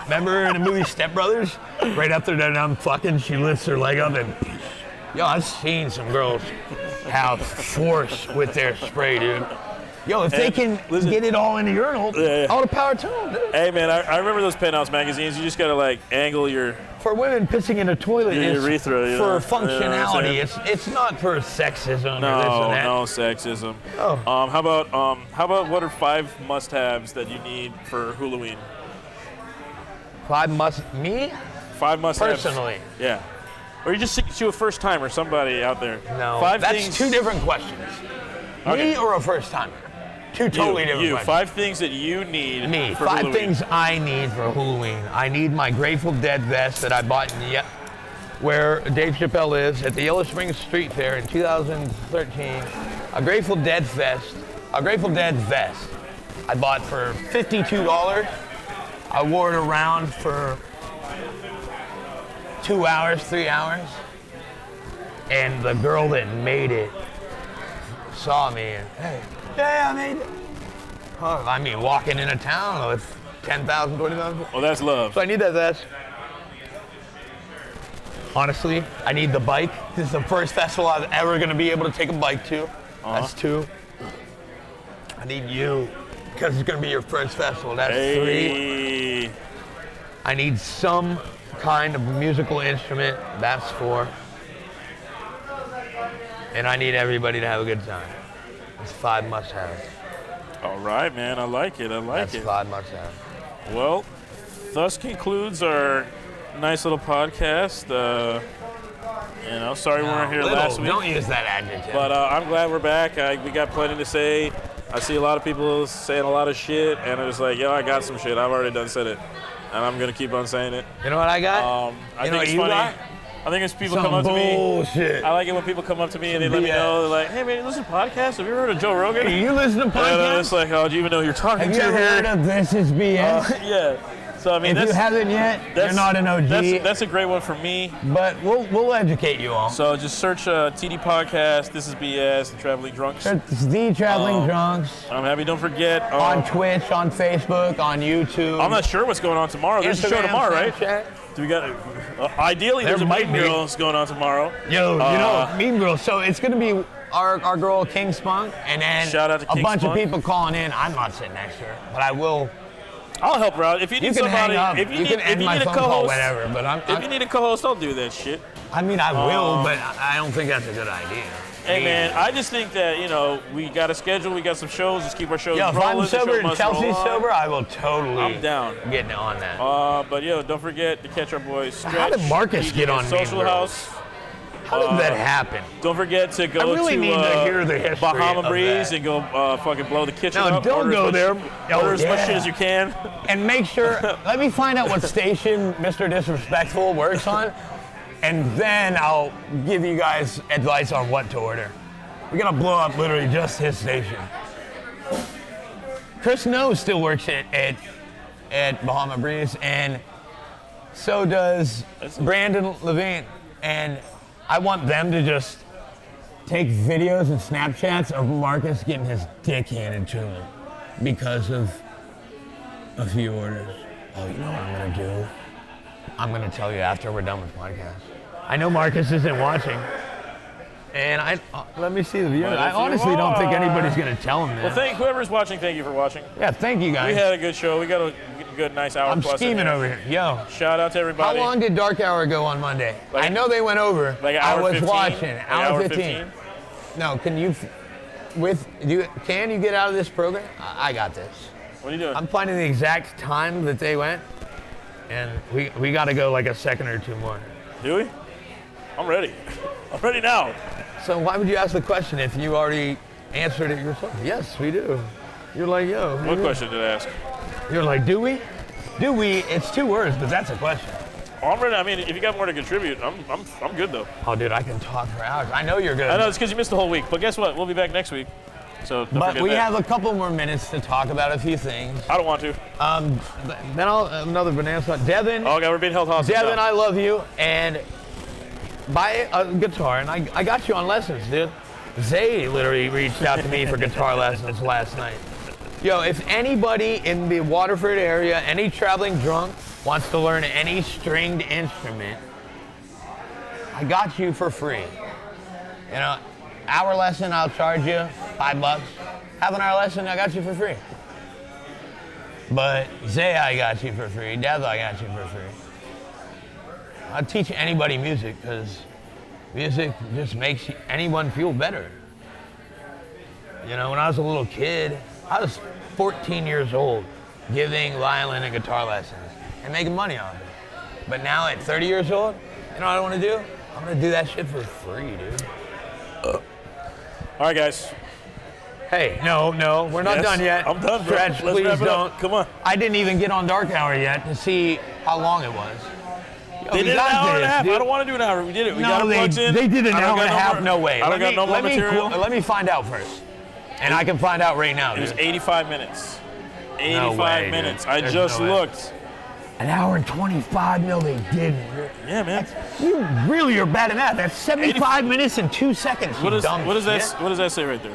Remember in the movie Step Brothers? Right after they're done fucking, she lifts her leg up and... I've seen some girls have force with their spray, dude. If they can get it all in the urinal, all the power to them, dude. Hey, man, I remember those Penthouse magazines. You just gotta, angle your... For women, pissing in a toilet is urethra, for functionality. It's not for sexism or this and that. No sexism. Oh. How about what are 5 must-haves that you need for Halloween? 5 me? 5 must-haves. Personally. Yeah. Or you just to a first-timer, somebody out there. No, 5 that's things, 2 different questions. Okay. Me or a first-timer? 2 totally different questions. 5 things that you need Me. for 5 Halloween. things I need for Halloween. I need my Grateful Dead vest that I bought where Dave Chappelle lives at the Yellow Springs Street Fair in 2013. A Grateful Dead vest. I bought for $52. I wore it around for 2 hours, 3 hours. And the girl that made it saw me and, hey, I made it. Walking into town with 10,000, 20,000. Oh, that's love. So I need that vest. Honestly, I need the bike. This is the first festival I'm ever going to be able to take a bike to. That's 2. I need you because it's going to be your first festival. That's 3. I need some kind of musical instrument. That's 4. And I need everybody to have a good time. That's 5 must-haves. All right, man. I like it. That's 5 must-haves. Well, thus concludes our nice little podcast. Sorry we weren't here Little, last week. don't use that adjective. But I'm glad we're back. We got plenty to say. I see a lot of people saying a lot of shit, and I'm just like, yo, I got some shit. I've already done said it, and I'm gonna keep on saying it. You know what I got? I think it's funny. I think it's people come up to me. Bullshit. I like it when people come up to me and they let me know. They're like, hey man, you listen to podcasts? Have you ever heard of Joe Rogan? Hey, you listen to podcasts? And it's like, oh, do you even know who you're talking Have to? you ever heard of This Is BS? Yeah. So I mean, If you haven't yet, you're not an OG. That's a great one for me. But we'll educate you all. So just search TD Podcast. This is BS. The Traveling Drunks. It's The Traveling Drunks. I'm happy. Don't forget On Twitch, on Facebook, on YouTube. I'm not sure what's going on tomorrow. There's a show tomorrow, right? Do we got? Ideally, there's a Mean Girls going on tomorrow. Yo, you know, Mean Girls. So it's gonna be our girl King Spunk, and then shout out to King a bunch Spunk. of people calling in. I'm not sitting next to her, but I will. I'll help her out. If you need can somebody, hang up. if you can end need my a phone call, co-host, whatever. But if you need a co-host, I'll do that shit. I mean, I will, but I don't think that's a good idea. Hey man, I just think that we got a schedule, we got some shows. Let's keep our shows rolling. If I'm The show sober and must Chelsea's roll on. sober, I will totally. I'm down. Getting on that. But don't forget to catch our boys. Stretch, How did Marcus DJ get on Social Mean Girls? House? How did that happen? Don't forget to go I really need to hear the history Bahama of Breeze that. and go fucking blow the kitchen No, up. don't Order go as there. much- Order as much shit as you can. And make sure, let me find out what station Mr. Disrespectful works on, and then I'll give you guys advice on what to order. We're gonna blow up literally just his station. Chris Snow still works at Bahama Breeze, and so does Brandon Levine. And I want them to just take videos and Snapchats of Marcus getting his dick handed to him because of a few orders. Oh, you know what I'm gonna do? I'm gonna tell you after we're done with the podcast. I know Marcus isn't watching, and let me see the video. I honestly don't think anybody's gonna tell him that. Well, whoever's watching, thank you for watching. Yeah, thank you guys. We had a good show. We got a good, nice hour I'm plus. scheming over here. Yo, shout out to everybody. how long did Dark Hour go on Monday? I know they went over. Like an hour I was 15? watching. Like Hour 15. No, can you get out of this program? I got this. What are you doing? I'm finding the exact time that they went, and we got to go like a second or two more. Do we? I'm ready. I'm ready now. So why would you ask the question if you already answered it yourself? Yes, we do. You're like, yo. What question did I ask? You're like, do we? Do we? It's 2 words, but that's a question. Oh, I'm ready. I mean, if you got more to contribute, I'm good though. Oh, dude, I can talk for hours. I know you're good. I know it's because you missed the whole week, but guess what? We'll be back next week. So don't But forget we that. have a couple more minutes to talk about a few things. I don't want to. Then another banana spot. Devin. Oh, God, we're being held hostage. Devin, now. I love you, and buy a guitar, and I got you on lessons, dude. Zay literally reached out to me for guitar lessons last night. Yo, if anybody in the Waterford area, any traveling drunk, wants to learn any stringed instrument, I got you for free. You know, hour lesson, I'll charge you $5. Half an hour lesson, I got you for free. But Zay, I got you for free. Dev, I got you for free. I'll teach anybody music because music just makes anyone feel better. You know, when I was a little kid, I was 14 years old giving violin and guitar lessons and making money off it. But now at 30 years old, you know what I want to do? I'm going to do that shit for free, dude. All right, guys. Hey, no, we're not Yes, done yet. I'm done, bro. Stretch, Let's please wrap it don't. up. Come on. I didn't even get on Dark Hour yet to see how long it was. Yo, They we did an got hour and a this, half. dude. I don't want to do an hour. We did it. We got No, our plugs in. they did an I don't hour and a got half. more- No way. I don't got no more material. Let me find out first. And I can find out right now, It was dude. 85 minutes. 85 way, dude. minutes. I There's just no way. looked. An hour and 25? No, they didn't. Yeah, man. You really are bad at math. That's 75 minutes and 2 seconds. What you does dumb what does shit. that what does that say right there?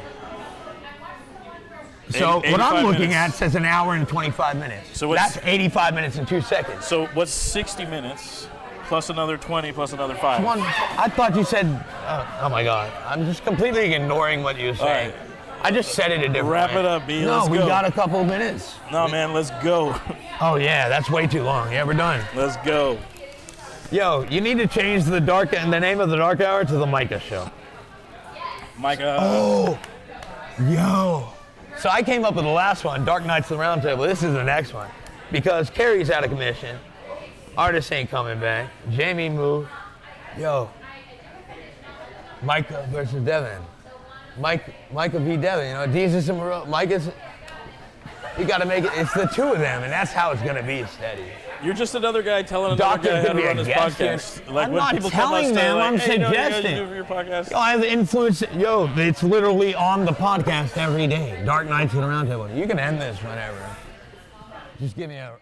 So what I'm 85 looking minutes. at says an hour and 25 minutes. So what's- that's 85 minutes and 2 seconds. So what's 60 minutes plus another 20 plus another 5? One, I thought you said, oh my God. I'm just completely ignoring what you're saying. right. I just said it a different Wrap way. it up, B. No, Let's we go. got a couple minutes. No, man, let's go. Oh yeah, that's way too long. Yeah, we're done. Let's go. Yo, you need to change the name of the Dark Hour to the Micah Show. Micah. Oh, yo. So I came up with the last one, Dark Knights of the Round Table. This is the next one. Because Carrie's out of commission. Artists ain't coming back. Jamie moved. Yo, Micah versus Devin. Micah v. Devin. You know, Jesus and Moreau. Micah's. You got to make it. It's the two of them, and that's how it's gonna be steady. You're just another guy telling another Doctor's guy how gonna to be run a his guest here. podcast. Like I'm when not people come on telling stage, them, like, I'm hey, you know what suggesting. you do for your podcast? Yo, I have influence. Yo, it's literally on the podcast every day. Dark Nights and Roundtable. You can end this whenever. Just give me a.